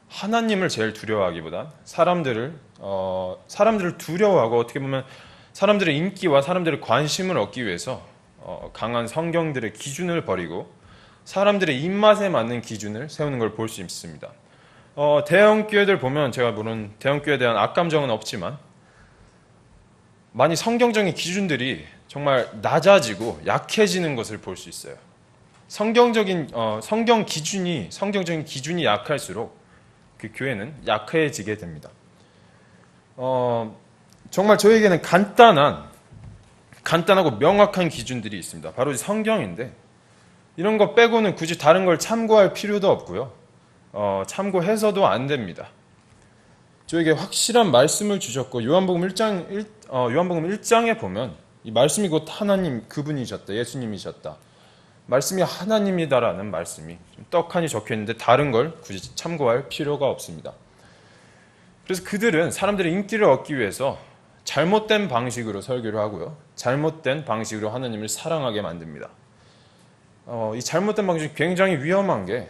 A: 하나님을 제일 두려워하기보단 사람들을 두려워하고 어떻게 보면 사람들의 인기와 사람들의 관심을 얻기 위해서 강한 성경들의 기준을 버리고 사람들의 입맛에 맞는 기준을 세우는 걸 볼 수 있습니다. 대형 교회들 보면 제가 물론 대형 교회에 대한 악감정은 없지만 많이 성경적인 기준들이 정말 낮아지고 약해지는 것을 볼 수 있어요. 성경적인 기준이 약할수록 그 교회는 약해지게 됩니다. 정말 저에게는 간단하고 명확한 기준들이 있습니다. 바로 성경인데 이런 거 빼고는 굳이 다른 걸 참고할 필요도 없고요. 참고해서도 안 됩니다. 저에게 확실한 말씀을 주셨고 요한복음 1장에 보면 이 말씀이 곧 하나님 그분이셨다. 예수님이셨다. 말씀이 하나님이다라는 말씀이 떡하니 적혀있는데 다른 걸 굳이 참고할 필요가 없습니다. 그래서 그들은 사람들의 인기를 얻기 위해서 잘못된 방식으로 설교를 하고요. 잘못된 방식으로 하나님을 사랑하게 만듭니다. 이 잘못된 방식이 굉장히 위험한 게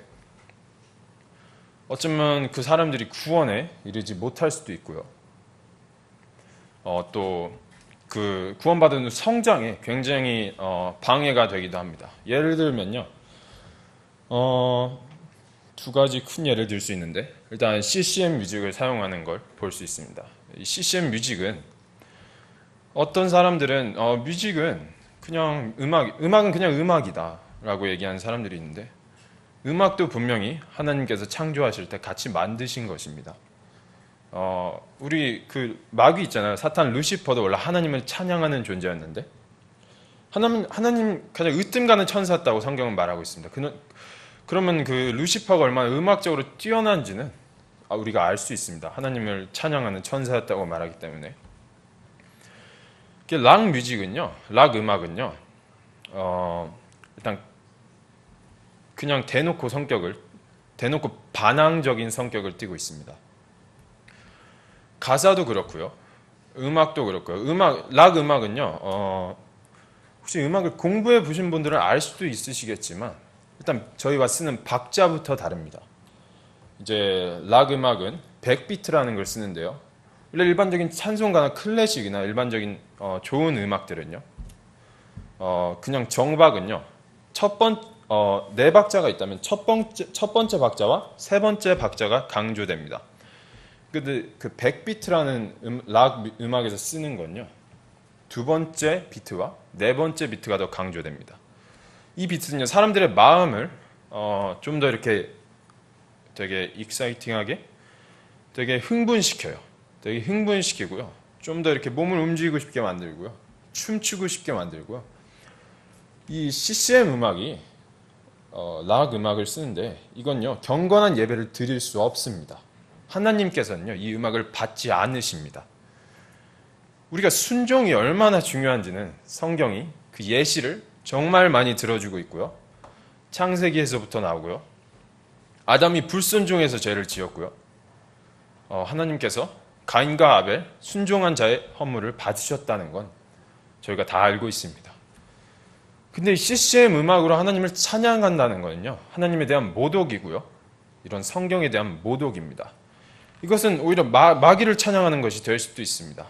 A: 어쩌면 그 사람들이 구원에 이르지 못할 수도 있고요. 또 그 구원받은 성장에 굉장히 방해가 되기도 합니다. 예를 들면요. 두 가지 큰 예를 들 수 있는데 일단 CCM 뮤직을 사용하는 걸 볼 수 있습니다. 이 CCM 뮤직은 어떤 사람들은 뮤직은 그냥 음악은 그냥 음악이다 라고 얘기하는 사람들이 있는데 음악도 분명히 하나님께서 창조하실 때 같이 만드신 것입니다. 우리 그 마귀 있잖아요. 사탄 루시퍼도 원래 하나님을 찬양하는 존재였는데 하나님 가장 으뜸 가는 천사였다고 성경은 말하고 있습니다. 그러면 그 루시퍼가 얼마나 음악적으로 뛰어난지는 우리가 알 수 있습니다. 하나님을 찬양하는 천사였다고 말하기 때문에. 락 음악은요, 일단 그냥 대놓고 반항적인 성격을 띠고 있습니다. 가사도 그렇고요, 음악도 그렇고요. 락 음악은요, 혹시 음악을 공부해 보신 분들은 알 수도 있으시겠지만 일단 저희와 쓰는 박자부터 다릅니다. 이제 락 음악은 100비트라는 걸 쓰는데요. 일반적인 찬송가나 클래식이나 일반적인 좋은 음악들은요, 그냥 정박은요, 네 박자가 있다면 첫 번째 박자와 세 번째 박자가 강조됩니다. 근데 그 100비트라는 락 음악에서 쓰는 건요, 두 번째 비트와 네 번째 비트가 더 강조됩니다. 이 비트는요, 사람들의 마음을 좀 더 이렇게 되게 익사이팅하게 되게 흥분시키고요. 좀 더 이렇게 몸을 움직이고 싶게 만들고요. 춤추고 싶게 만들고요. 이 CCM 음악이 락 음악을 쓰는데 이건요 경건한 예배를 드릴 수 없습니다. 하나님께서는요 이 음악을 받지 않으십니다. 우리가 순종이 얼마나 중요한지는 성경이 그 예시를 정말 많이 들어주고 있고요. 창세기에서부터 나오고요. 아담이 불순종해서 죄를 지었고요. 하나님께서 가인과 아벨 순종한 자의 헌물을 받으셨다는 건 저희가 다 알고 있습니다. 근데 CCM 음악으로 하나님을 찬양한다는 거는요. 하나님에 대한 모독이고요. 이런 성경에 대한 모독입니다. 이것은 오히려 마귀를 찬양하는 것이 될 수도 있습니다.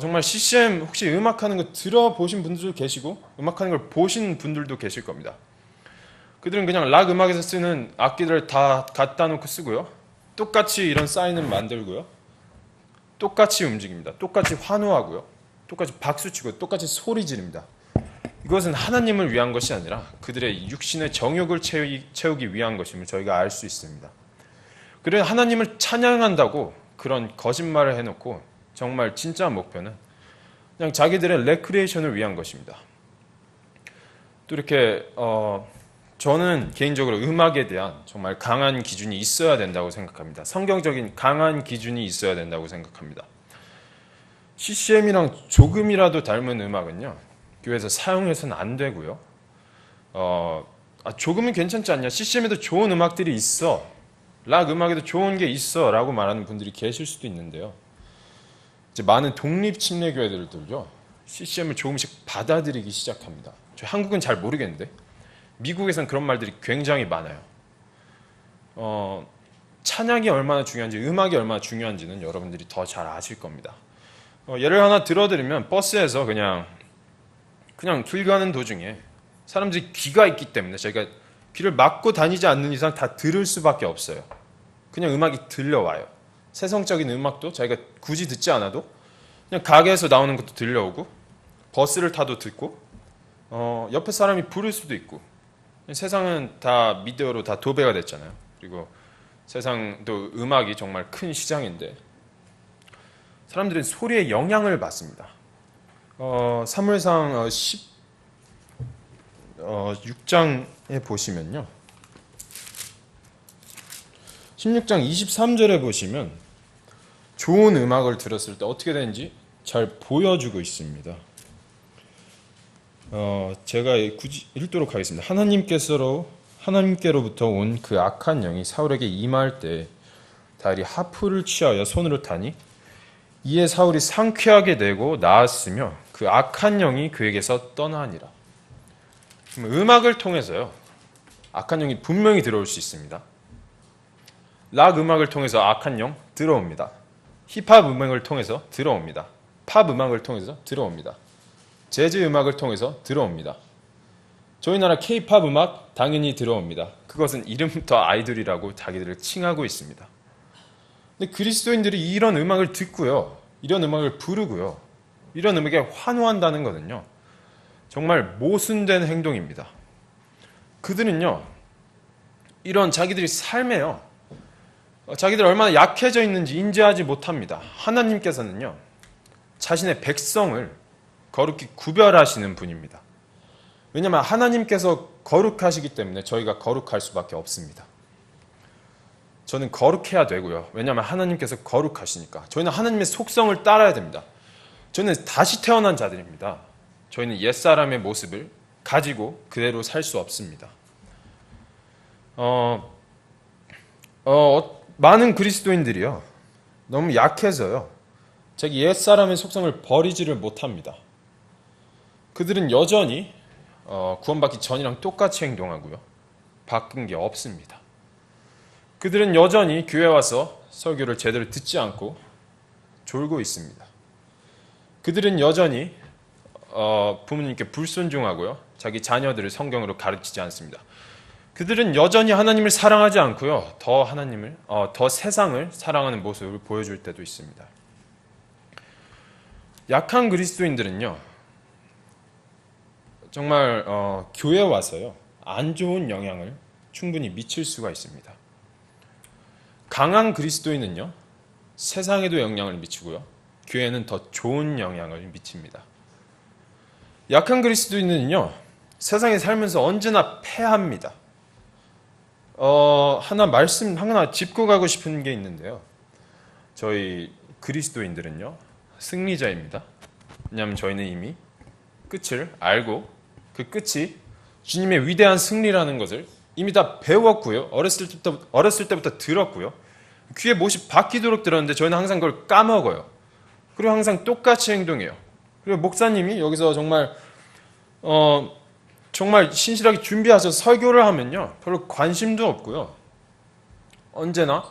A: 정말 CCM 혹시 음악하는 거 들어보신 분들도 계시고 음악하는 걸 보신 분들도 계실 겁니다. 그들은 그냥 락 음악에서 쓰는 악기들을 다 갖다 놓고 쓰고요. 똑같이 이런 사인을 만들고요. 똑같이 움직입니다. 똑같이 환호하고요. 똑같이 박수치고 똑같이 소리 지릅니다. 이것은 하나님을 위한 것이 아니라 그들의 육신의 정욕을 채우기 위한 것임을 저희가 알 수 있습니다. 그래서 하나님을 찬양한다고 그런 거짓말을 해놓고 정말 진짜 목표는 그냥 자기들의 레크리에이션을 위한 것입니다. 또 이렇게 저는 개인적으로 음악에 대한 정말 강한 기준이 있어야 된다고 생각합니다. 성경적인 강한 기준이 있어야 된다고 생각합니다. CCM이랑 조금이라도 닮은 음악은요 교회에서 사용해서는 안 되고요. 조금은 괜찮지 않냐? CCM에도 좋은 음악들이 있어. 락 음악에도 좋은 게 있어 라고 말하는 분들이 계실 수도 있는데요. 이제 많은 독립 침례 교회들도요 CCM을 조금씩 받아들이기 시작합니다. 저 한국은 잘 모르겠는데 미국에서는 그런 말들이 굉장히 많아요. 찬양이 얼마나 중요한지 음악이 얼마나 중요한지는 여러분들이 더 잘 아실 겁니다. 예를 하나 들어드리면 버스에서 그냥 길 가는 도중에 사람들이 귀가 있기 때문에 저희가 귀를 막고 다니지 않는 이상 다 들을 수밖에 없어요. 그냥 음악이 들려와요. 세상적인 음악도 자기가 굳이 듣지 않아도 그냥 가게에서 나오는 것도 들려오고 버스를 타도 듣고 옆에 사람이 부를 수도 있고 세상은 다 미디어로 다 도배가 됐잖아요. 그리고 세상도 음악이 정말 큰 시장인데 사람들은 소리의 영향을 받습니다. 사무엘상 16장에 보시면요. 16장 23절에 보시면 좋은 음악을 들었을 때 어떻게 되는지 잘 보여주고 있습니다. 제가 굳이 읽도록 하겠습니다. 하나님께로부터 온 그 악한 영이 사울에게 임할 때 다리 하프를 취하여 손으로 타니 이에 사울이 상쾌하게 되고 나았으며 그 악한 영이 그에게서 떠나니라. 음악을 통해서요 악한 영이 분명히 들어올 수 있습니다. 락 음악을 통해서 악한 영 들어옵니다. 힙합 음악을 통해서 들어옵니다. 팝 음악을 통해서 들어옵니다. 재즈 음악을 통해서 들어옵니다. 저희 나라 K-팝 음악 당연히 들어옵니다. 그것은 이름부터 아이돌이라고 자기들을 칭하고 있습니다. 근데 그리스도인들이 이런 음악을 듣고요, 이런 음악을 부르고요, 이런 음악에 환호한다는 것은요 정말 모순된 행동입니다. 그들은요 이런 자기들이 삶에요 자기들이 얼마나 약해져 있는지 인지하지 못합니다. 하나님께서는요 자신의 백성을 거룩히 구별하시는 분입니다. 왜냐하면 하나님께서 거룩하시기 때문에 저희가 거룩할 수밖에 없습니다. 저는 거룩해야 되고요. 왜냐하면 하나님께서 거룩하시니까. 저희는 하나님의 속성을 따라야 됩니다. 저희는 다시 태어난 자들입니다. 저희는 옛사람의 모습을 가지고 그대로 살 수 없습니다. 많은 그리스도인들이요 너무 약해서요 자기 옛사람의 속성을 버리지를 못합니다. 그들은 여전히 구원받기 전이랑 똑같이 행동하고요 바뀐 게 없습니다. 그들은 여전히 교회 와서 설교를 제대로 듣지 않고 졸고 있습니다. 그들은 여전히 부모님께 불순종하고요 자기 자녀들을 성경으로 가르치지 않습니다. 그들은 여전히 하나님을 사랑하지 않고요 더 세상을 사랑하는 모습을 보여줄 때도 있습니다. 약한 그리스도인들은요 정말 교회 와서요 안 좋은 영향을 충분히 미칠 수가 있습니다. 강한 그리스도인은요 세상에도 영향을 미치고요 교회는 더 좋은 영향을 미칩니다. 약한 그리스도인은요, 세상에 살면서 언제나 패합니다. 하나 짚고 가고 싶은 게 있는데요. 저희 그리스도인들은요, 승리자입니다. 왜냐하면 저희는 이미 끝을 알고 그 끝이 주님의 위대한 승리라는 것을 이미 다 배웠고요. 어렸을 때부터 들었고요. 귀에 못이 박히도록 들었는데 저희는 항상 그걸 까먹어요. 그리고 항상 똑같이 행동해요. 그리고 목사님이 여기서 정말 신실하게 준비하셔서 설교를 하면요, 별로 관심도 없고요. 언제나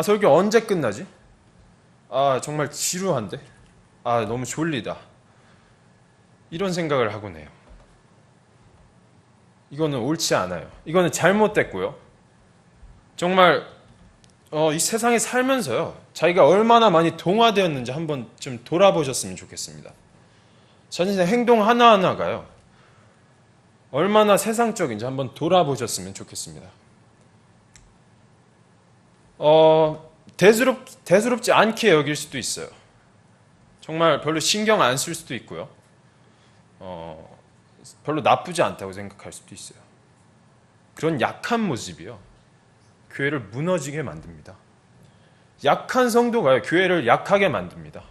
A: 설교 언제 끝나지? 정말 지루한데? 너무 졸리다. 이런 생각을 하곤 해요. 이거는 옳지 않아요. 이거는 잘못됐고요. 정말 이 세상에 살면서요, 자기가 얼마나 많이 동화되었는지 한번 좀 돌아보셨으면 좋겠습니다. 자신의 행동 하나하나가요, 얼마나 세상적인지 한번 돌아보셨으면 좋겠습니다. 대수롭지 않게 여길 수도 있어요. 정말 별로 신경 안 쓸 수도 있고요. 별로 나쁘지 않다고 생각할 수도 있어요. 그런 약한 모습이요, 교회를 무너지게 만듭니다. 약한 성도가요, 교회를 약하게 만듭니다.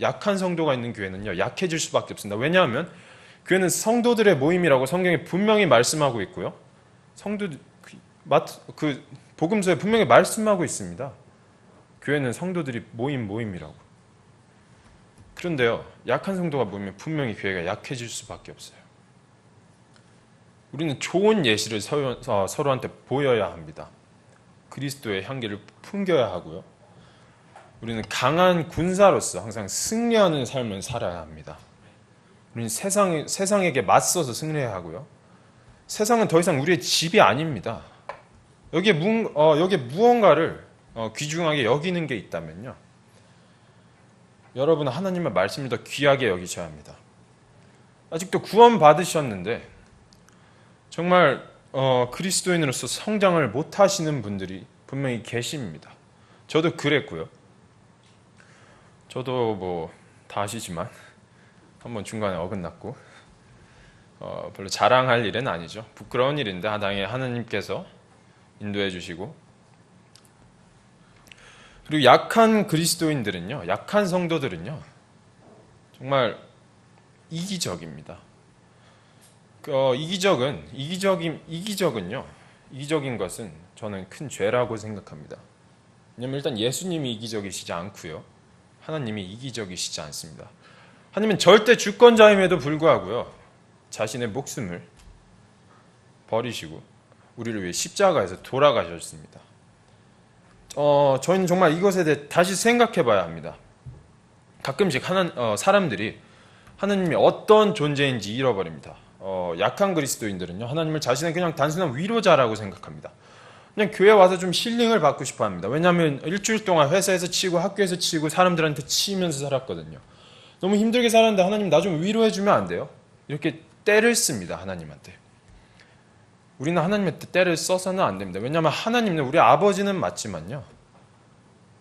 A: 약한 성도가 있는 교회는요, 약해질 수밖에 없습니다. 왜냐하면 교회는 성도들의 모임이라고 성경에 분명히 말씀하고 있고요. 복음서에 분명히 말씀하고 있습니다. 교회는 성도들이 모임이라고. 그런데요, 약한 성도가 모이면 분명히 교회가 약해질 수밖에 없어요. 우리는 좋은 예시를 서로한테 보여야 합니다. 그리스도의 향기를 풍겨야 하고요. 우리는 강한 군사로서 항상 승리하는 삶을 살아야 합니다. 우리는 세상에게 맞서서 승리해야 하고요. 세상은 더 이상 우리의 집이 아닙니다. 여기에 무언가를 귀중하게 여기는 게 있다면요, 여러분은 하나님의 말씀을 더 귀하게 여기셔야 합니다. 아직도 구원 받으셨는데 정말 그리스도인으로서 성장을 못 하시는 분들이 분명히 계십니다. 저도 그랬고요. 저도 다 아시지만 한번 중간에 어긋났고, 별로 자랑할 일은 아니죠. 부끄러운 일인데 하나님께서 인도해 주시고, 그리고 약한 그리스도인들은요, 약한 성도들은요, 정말 이기적입니다. 이기적인 것은 저는 큰 죄라고 생각합니다. 왜냐하면 일단 예수님이 이기적이시지 않고요, 하나님이 이기적이시지 않습니다. 하나님은 절대 주권자임에도 불구하고요, 자신의 목숨을 버리시고 우리를 위해 십자가에서 돌아가셨습니다. 저희는 정말 이것에 대해 다시 생각해 봐야 합니다. 가끔씩 사람들이 하나님이 어떤 존재인지 잃어버립니다. 약한 그리스도인들은요, 하나님을 자신의 그냥 단순한 위로자라고 생각합니다. 그냥 교회 와서 좀 힐링을 받고 싶어 합니다. 왜냐하면 일주일 동안 회사에서 치고 학교에서 치고 사람들한테 치면서 살았거든요. 너무 힘들게 살았는데 하나님 나 좀 위로해 주면 안 돼요? 이렇게 때를 씁니다, 하나님한테. 우리는 하나님한테 때를 써서는 안 됩니다. 왜냐하면 하나님은 우리 아버지는 맞지만요,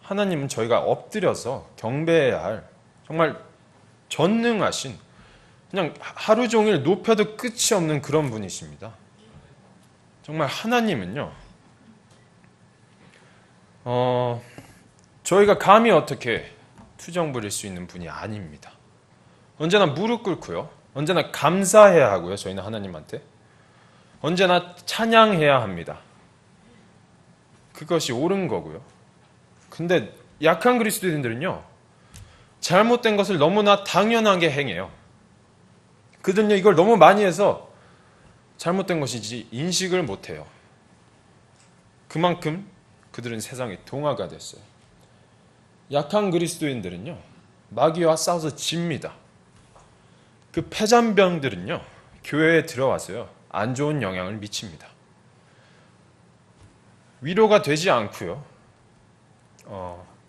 A: 하나님은 저희가 엎드려서 경배해야 할 정말 전능하신, 그냥 하루 종일 높여도 끝이 없는 그런 분이십니다. 정말 하나님은요, 저희가 감히 어떻게 투정 부릴 수 있는 분이 아닙니다. 언제나 무릎 꿇고요, 언제나 감사해야 하고요, 저희는 하나님한테 언제나 찬양해야 합니다. 그것이 옳은 거고요. 근데 약한 그리스도인들은요, 잘못된 것을 너무나 당연하게 행해요. 그들은요, 이걸 너무 많이 해서 잘못된 것인지 인식을 못해요. 그만큼 그들은 세상의 동화가 됐어요. 약한 그리스도인들은요, 마귀와 싸워서 집니다. 그 패잔병들은요, 교회에 들어와서요, 안 좋은 영향을 미칩니다. 위로가 되지 않고요,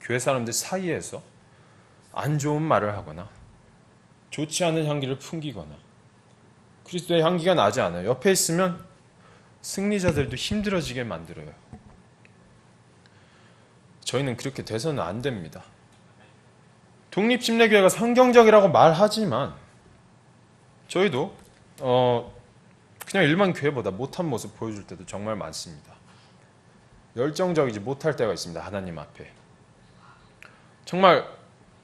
A: 교회 사람들 사이에서 안 좋은 말을 하거나 좋지 않은 향기를 풍기거나, 그리스도의 향기가 나지 않아요. 옆에 있으면 승리자들도 힘들어지게 만들어요. 저희는 그렇게 돼서는 안 됩니다. 독립침례교회가 성경적이라고 말하지만 저희도 그냥 일반 교회보다 못한 모습 보여줄 때도 정말 많습니다. 열정적이지 못할 때가 있습니다. 하나님 앞에. 정말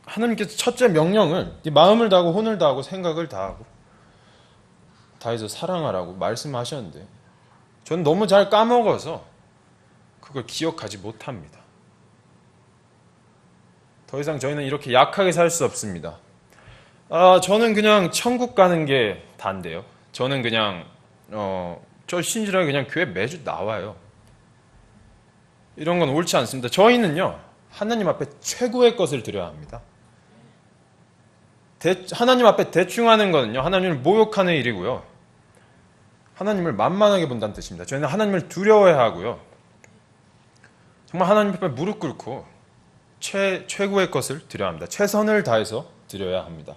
A: 하나님께서 첫째 명령을 네 마음을 다하고 혼을 다하고 생각을 다하고 다해서 사랑하라고 말씀하셨는데 저는 너무 잘 까먹어서 그걸 기억하지 못합니다. 더 이상 저희는 이렇게 약하게 살 수 없습니다. 저는 그냥 천국 가는 게 다인데요. 저는 그냥 저 신실하게 그냥 교회 매주 나와요. 이런 건 옳지 않습니다. 저희는요 하나님 앞에 최고의 것을 드려야 합니다. 하나님 앞에 대충 하는 거는요 하나님을 모욕하는 일이고요. 하나님을 만만하게 본다는 뜻입니다. 저희는 하나님을 두려워해야 하고요. 정말 하나님 앞에 무릎 꿇고 최고의 것을 드려야 합니다. 최선을 다해서 드려야 합니다.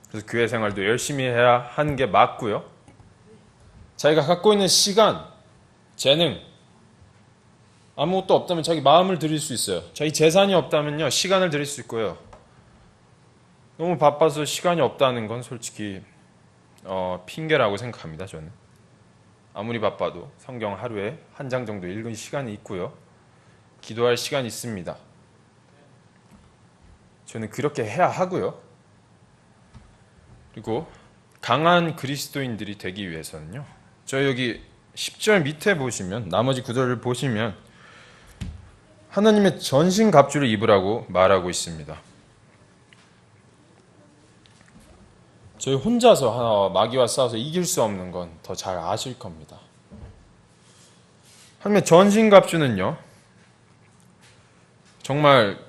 A: 그래서 교회 생활도 열심히 해야 하는 게 맞고요. 자기가 갖고 있는 시간, 재능, 아무것도 없다면 자기 마음을 드릴 수 있어요. 자기 재산이 없다면요 시간을 드릴 수 있고요. 너무 바빠서 시간이 없다는 건 솔직히 핑계라고 생각합니다. 저는 아무리 바빠도 성경 하루에 한 장 정도 읽은 시간이 있고요. 기도할 시간이 있습니다. 저는 그렇게 해야 하고요. 그리고 강한 그리스도인들이 되기 위해서는요. 저 여기 10절 밑에 보시면 나머지 구절을 보시면 하나님의 전신갑주를 입으라고 말하고 있습니다. 저희 혼자서 마귀와 싸워서 이길 수 없는 건 더 잘 아실 겁니다. 하나님의 전신갑주는요. 정말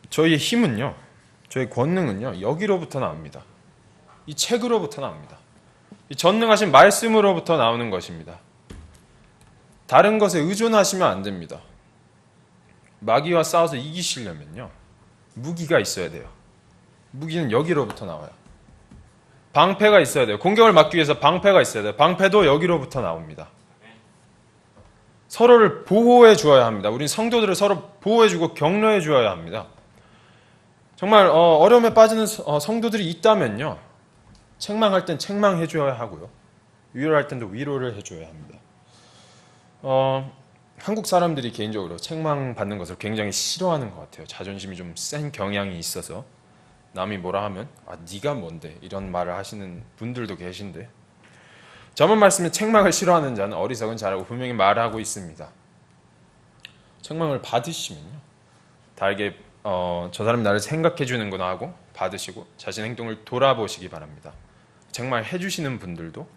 A: 저희의 힘은요. 저희 권능은요. 여기로부터 나옵니다. 이 책으로부터 나옵니다. 이 전능하신 말씀으로부터 나오는 것입니다. 다른 것에 의존하시면 안 됩니다. 마귀와 싸워서 이기시려면요. 무기가 있어야 돼요. 무기는 여기로부터 나와요. 방패가 있어야 돼요. 공격을 막기 위해서 방패가 있어야 돼요. 방패도 여기로부터 나옵니다. 서로를 보호해 주어야 합니다. 우린 성도들을 서로 보호해 주고 격려해 주어야 합니다. 정말 어려움에 빠지는 성도들이 있다면요. 책망할 땐 책망해 줘야 하고요. 위로할 땐도 위로를 해 줘야 합니다. 한국 사람들이 개인적으로 책망받는 것을 굉장히 싫어하는 것 같아요. 자존심이 좀 센 경향이 있어서 남이 뭐라 하면 네가 뭔데 이런 말을 하시는 분들도 계신데 저번 말씀에 책망을 싫어하는 자는 어리석은 자라고 분명히 말하고 있습니다. 책망을 받으시면요. 다르게 저 사람이 나를 생각해 주는구나 하고 받으시고 자신의 행동을 돌아보시기 바랍니다. 책망해 주시는 분들도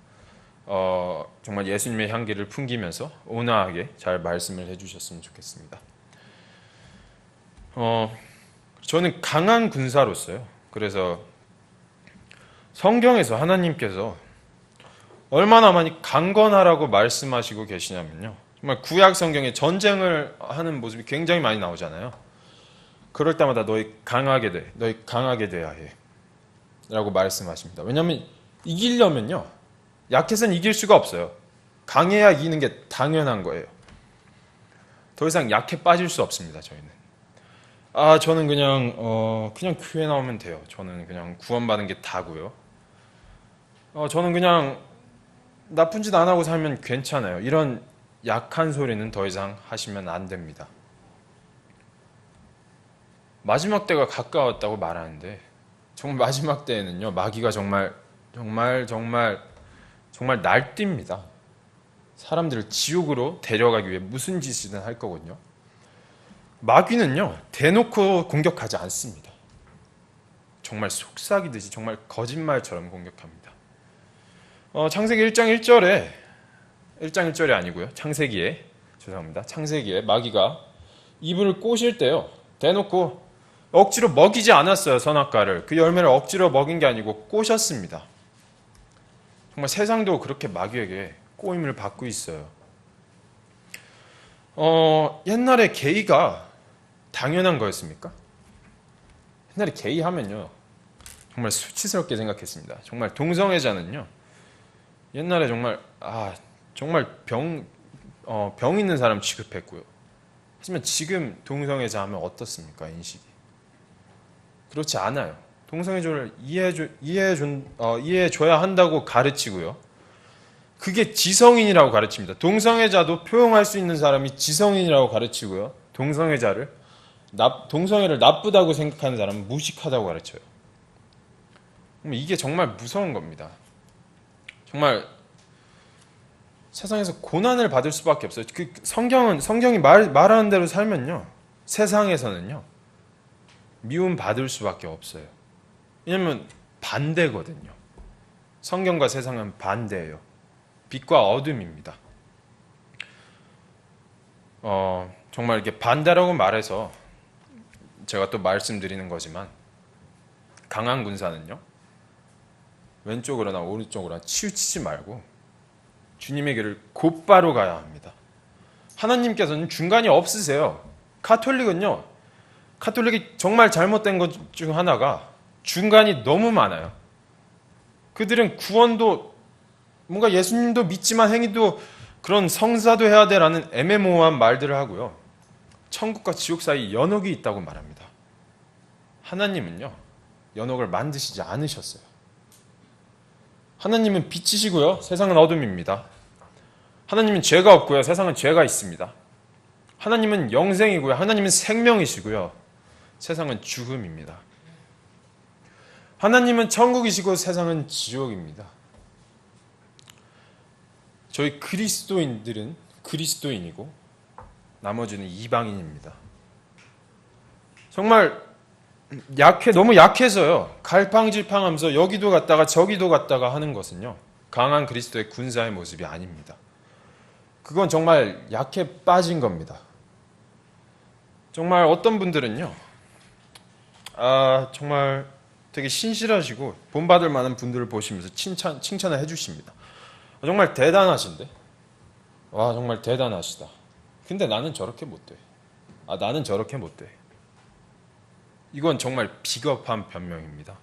A: 정말 예수님의 향기를 풍기면서 온화하게 잘 말씀을 해주셨으면 좋겠습니다. 저는 강한 군사로서요. 그래서 성경에서 하나님께서 얼마나 많이 강건하라고 말씀하시고 계시냐면요. 정말 구약 성경에 전쟁을 하는 모습이 굉장히 많이 나오잖아요. 그럴 때마다 너희 강하게 돼. 너희 강하게 돼야 해. 라고 말씀하십니다. 왜냐하면 이기려면요. 약해서는 이길 수가 없어요. 강해야 이기는 게 당연한 거예요. 더 이상 약해 빠질 수 없습니다. 저희는. 저는 그냥 교회 나오면 돼요. 저는 그냥 구원받은 게 다고요. 저는 그냥 나쁜 짓 안 하고 살면 괜찮아요. 이런 약한 소리는 더 이상 하시면 안 됩니다. 마지막 때가 가까웠다고 말하는데 정말 마지막 때에는요. 마귀가 정말 날뜁니다. 사람들을 지옥으로 데려가기 위해 무슨 짓이든 할 거거든요. 마귀는요. 대놓고 공격하지 않습니다. 정말 속삭이듯이 정말 거짓말처럼 공격합니다. 창세기 1장 1절에 아니고요. 창세기에 마귀가 이브를 꼬실 때요. 대놓고 억지로 먹이지 않았어요. 선악과를. 그 열매를 억지로 먹인 게 아니고 꼬셨습니다. 정말 세상도 그렇게 마귀에게 꼬임을 받고 있어요. 옛날에 게이가 당연한 거였습니까? 옛날에 게이 하면요. 정말 수치스럽게 생각했습니다. 정말 동성애자는요. 옛날에 정말 병 있는 사람 취급했고요. 하지만 지금 동성애자 하면 어떻습니까? 인식이. 그렇지 않아요. 동성애자를 이해해줘야 한다고 가르치고요. 그게 지성인이라고 가르칩니다. 동성애자도 표현할 수 있는 사람이 지성인이라고 가르치고요. 동성애를 나쁘다고 생각하는 사람은 무식하다고 가르쳐요. 이게 정말 무서운 겁니다. 정말 세상에서 고난을 받을 수밖에 없어요. 성경이 말하는 대로 살면요. 세상에서는요. 미움 받을 수밖에 없어요. 왜냐면 반대거든요. 성경과 세상은 반대예요. 빛과 어둠입니다. 정말 이렇게 반대라고 말해서 제가 또 말씀드리는 거지만 강한 군사는요. 왼쪽으로나 오른쪽으로나 치우치지 말고 주님의 길을 곧바로 가야 합니다. 하나님께서는 중간이 없으세요. 카톨릭이 정말 잘못된 것 중 하나가 중간이 너무 많아요. 그들은 구원도 뭔가 예수님도 믿지만 행위도 그런 성사도 해야 돼라는 애매모호한 말들을 하고요. 천국과 지옥 사이 연옥이 있다고 말합니다. 하나님은요. 연옥을 만드시지 않으셨어요. 하나님은 빛이시고요. 세상은 어둠입니다. 하나님은 죄가 없고요. 세상은 죄가 있습니다. 하나님은 영생이고요. 하나님은 생명이시고요. 세상은 죽음입니다. 하나님은 천국이시고 세상은 지옥입니다. 저희 그리스도인들은 그리스도인이고 나머지는 이방인입니다. 정말 너무 약해서요. 갈팡질팡하면서 여기도 갔다가 저기도 갔다가 하는 것은요. 강한 그리스도의 군사의 모습이 아닙니다. 그건 정말 약해 빠진 겁니다. 정말 어떤 분들은요. 정말 되게 신실하시고 본받을 만한 분들을 보시면서 칭찬을 해주십니다. 정말 대단하신데? 와, 정말 대단하시다. 근데 나는 저렇게 못돼. 나는 저렇게 못돼. 이건 정말 비겁한 변명입니다.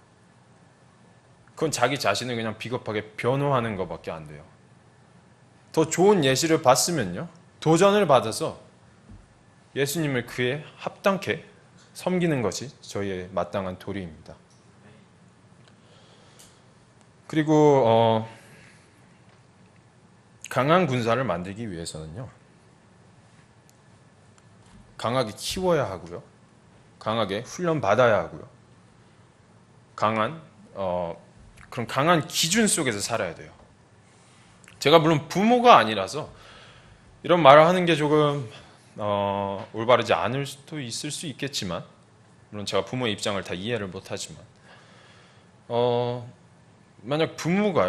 A: 그건 자기 자신을 그냥 비겁하게 변호하는 것밖에 안 돼요. 더 좋은 예시를 봤으면요. 도전을 받아서 예수님을 그에 합당케 섬기는 것이 저희의 마땅한 도리입니다. 그리고 강한 군사를 만들기 위해서는요. 강하게 키워야 하고요. 강하게 훈련받아야 하고요. 그런 강한 기준 속에서 살아야 돼요. 제가 물론 부모가 아니라서 이런 말을 하는 게 조금 올바르지 않을 수도 있을 수 있겠지만 물론 제가 부모의 입장을 다 이해를 못하지만 만약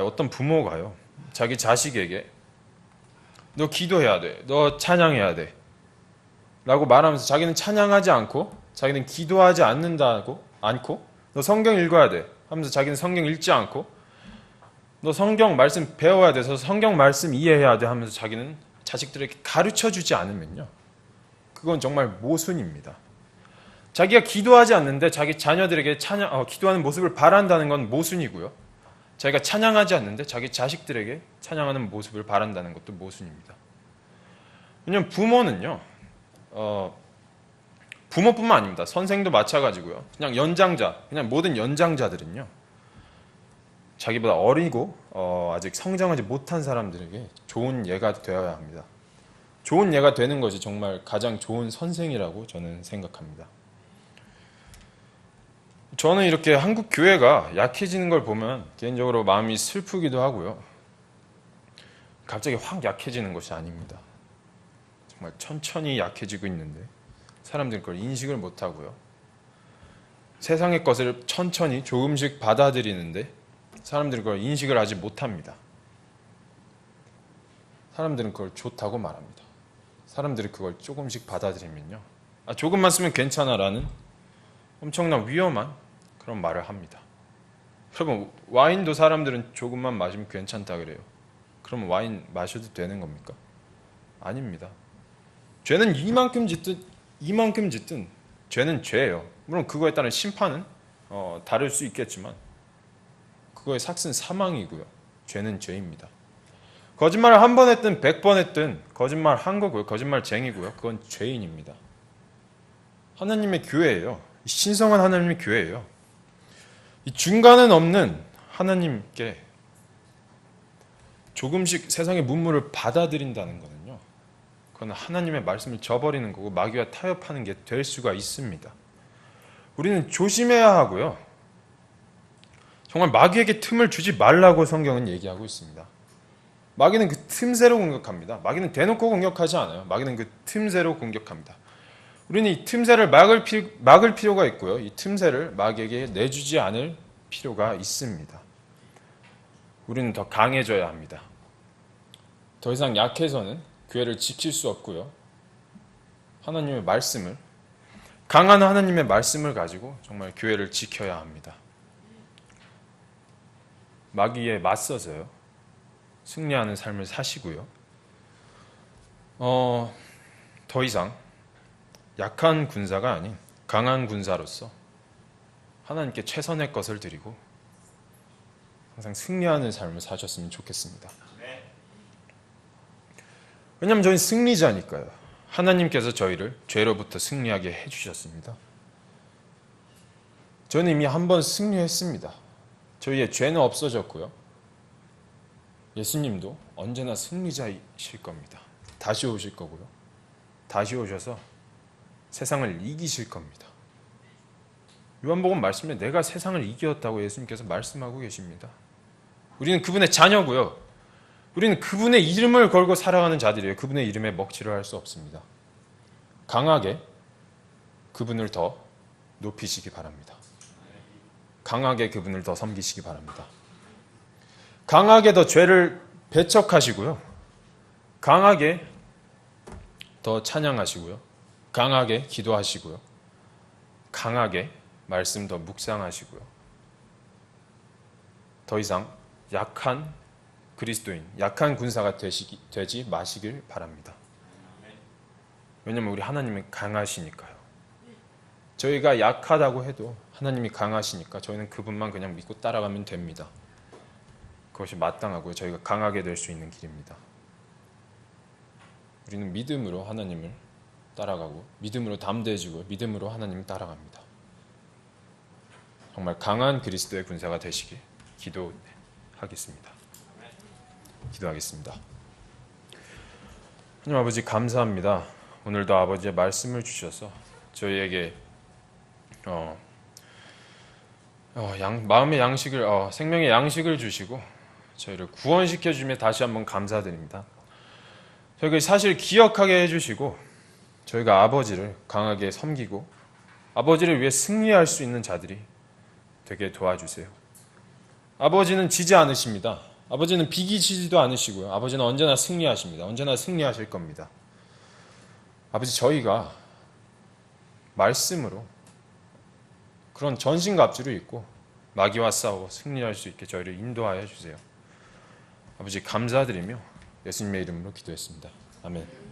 A: 어떤 부모가요. 자기 자식에게 너 기도해야 돼. 너 찬양해야 돼. 라고 말하면서 자기는 찬양하지 않고 자기는 기도하지 않고 너 성경 읽어야 돼. 하면서 자기는 성경 읽지 않고 너 성경 말씀 배워야 돼서 성경 말씀 이해해야 돼 하면서 자기는 자식들에게 가르쳐주지 않으면요. 그건 정말 모순입니다. 자기가 기도하지 않는데 자기 자녀들에게 기도하는 모습을 바란다는 건 모순이고요. 자기가 찬양하지 않는데 자기 자식들에게 찬양하는 모습을 바란다는 것도 모순입니다. 왜냐하면 부모는요. 부모뿐만 아닙니다. 선생도 마찬가지고요. 그냥 모든 연장자들은요. 자기보다 어리고 아직 성장하지 못한 사람들에게 좋은 예가 되어야 합니다. 좋은 예가 되는 것이 정말 가장 좋은 선생이라고 저는 생각합니다. 저는 이렇게 한국 교회가 약해지는 걸 보면 개인적으로 마음이 슬프기도 하고요. 갑자기 확 약해지는 것이 아닙니다. 정말 천천히 약해지고 있는데 사람들은 그걸 인식을 못하고요. 세상의 것을 천천히 조금씩 받아들이는데 사람들은 그걸 인식을 하지 못합니다. 사람들은 그걸 좋다고 말합니다. 사람들이 그걸 조금씩 받아들이면요. 조금만 쓰면 괜찮아라는 엄청난 위험한 그런 말을 합니다. 여러분, 와인도 사람들은 조금만 마시면 괜찮다 그래요. 그러면 와인 마셔도 되는 겁니까? 아닙니다. 죄는 이만큼 짓든 죄는 죄예요. 물론 그거에 따른 심판은 다를 수 있겠지만 그거의 삭은 사망이고요. 죄는 죄입니다. 거짓말을 한 번 했든 100번 했든 거짓말 한 거고요. 거짓말쟁이고요. 그건 죄인입니다. 하나님의 교회예요. 신성한 하나님의 교회예요. 이 중간은 없는 하나님께 조금씩 세상의 문물을 받아들인다는 거는요, 그건 하나님의 말씀을 저버리는 거고 마귀와 타협하는 게 될 수가 있습니다. 우리는 조심해야 하고요. 정말 마귀에게 틈을 주지 말라고 성경은 얘기하고 있습니다. 마귀는 그 틈새로 공격합니다. 마귀는 대놓고 공격하지 않아요. 마귀는 그 틈새로 공격합니다. 우리는 이 틈새를 막을 필요가 있고요. 이 틈새를 마귀에게 내주지 않을 필요가 있습니다. 우리는 더 강해져야 합니다. 더 이상 약해서는 교회를 지킬 수 없고요. 하나님의 말씀을, 강한 하나님의 말씀을 가지고 정말 교회를 지켜야 합니다. 마귀에 맞서서요, 승리하는 삶을 사시고요. 더 이상 약한 군사가 아닌 강한 군사로서 하나님께 최선의 것을 드리고 항상 승리하는 삶을 사셨으면 좋겠습니다. 왜냐하면 저희는 승리자니까요. 하나님께서 저희를 죄로부터 승리하게 해주셨습니다. 저는 이미 한 번 승리했습니다. 저희의 죄는 없어졌고요. 예수님도 언제나 승리자이실 겁니다. 다시 오실 거고요. 다시 오셔서 세상을 이기실 겁니다. 요한복음 말씀에 내가 세상을 이겼다고 예수님께서 말씀하고 계십니다. 우리는 그분의 자녀고요. 우리는 그분의 이름을 걸고 살아가는 자들이에요. 그분의 이름에 먹칠을 할 수 없습니다. 강하게 그분을 더 높이시기 바랍니다. 강하게 그분을 더 섬기시기 바랍니다. 강하게 더 죄를 배척하시고요. 강하게 더 찬양하시고요. 강하게 기도하시고요. 강하게 말씀 더 묵상하시고요. 더 이상 약한 그리스도인, 약한 군사가 되지 마시길 바랍니다. 왜냐하면 우리 하나님은 강하시니까요. 저희가 약하다고 해도 하나님이 강하시니까 저희는 그분만 그냥 믿고 따라가면 됩니다. 그것이 마땅하고요. 저희가 강하게 될 수 있는 길입니다. 우리는 믿음으로 하나님을 따라가고 믿음으로 담대해지고 믿음으로 하나님을 따라갑니다. 정말 강한 그리스도의 군사가 되시길 기도하겠습니다. 기도하겠습니다. 하나님 아버지 감사합니다. 오늘도 아버지의 말씀을 주셔서 저희에게 마음의 양식을 생명의 양식을 주시고 저희를 구원시켜 주심에 다시 한번 감사드립니다. 저희가 사실 기억하게 해주시고 저희가 아버지를 강하게 섬기고 아버지를 위해 승리할 수 있는 자들이 되게 도와주세요. 아버지는 지지 않으십니다. 아버지는 비기시지도 않으시고요. 아버지는 언제나 승리하십니다. 언제나 승리하실 겁니다. 아버지 저희가 말씀으로 그런 전신갑주를 입고 마귀와 싸우고 승리할 수 있게 저희를 인도하여 주세요. 아버지 감사드리며 예수님의 이름으로 기도했습니다. 아멘.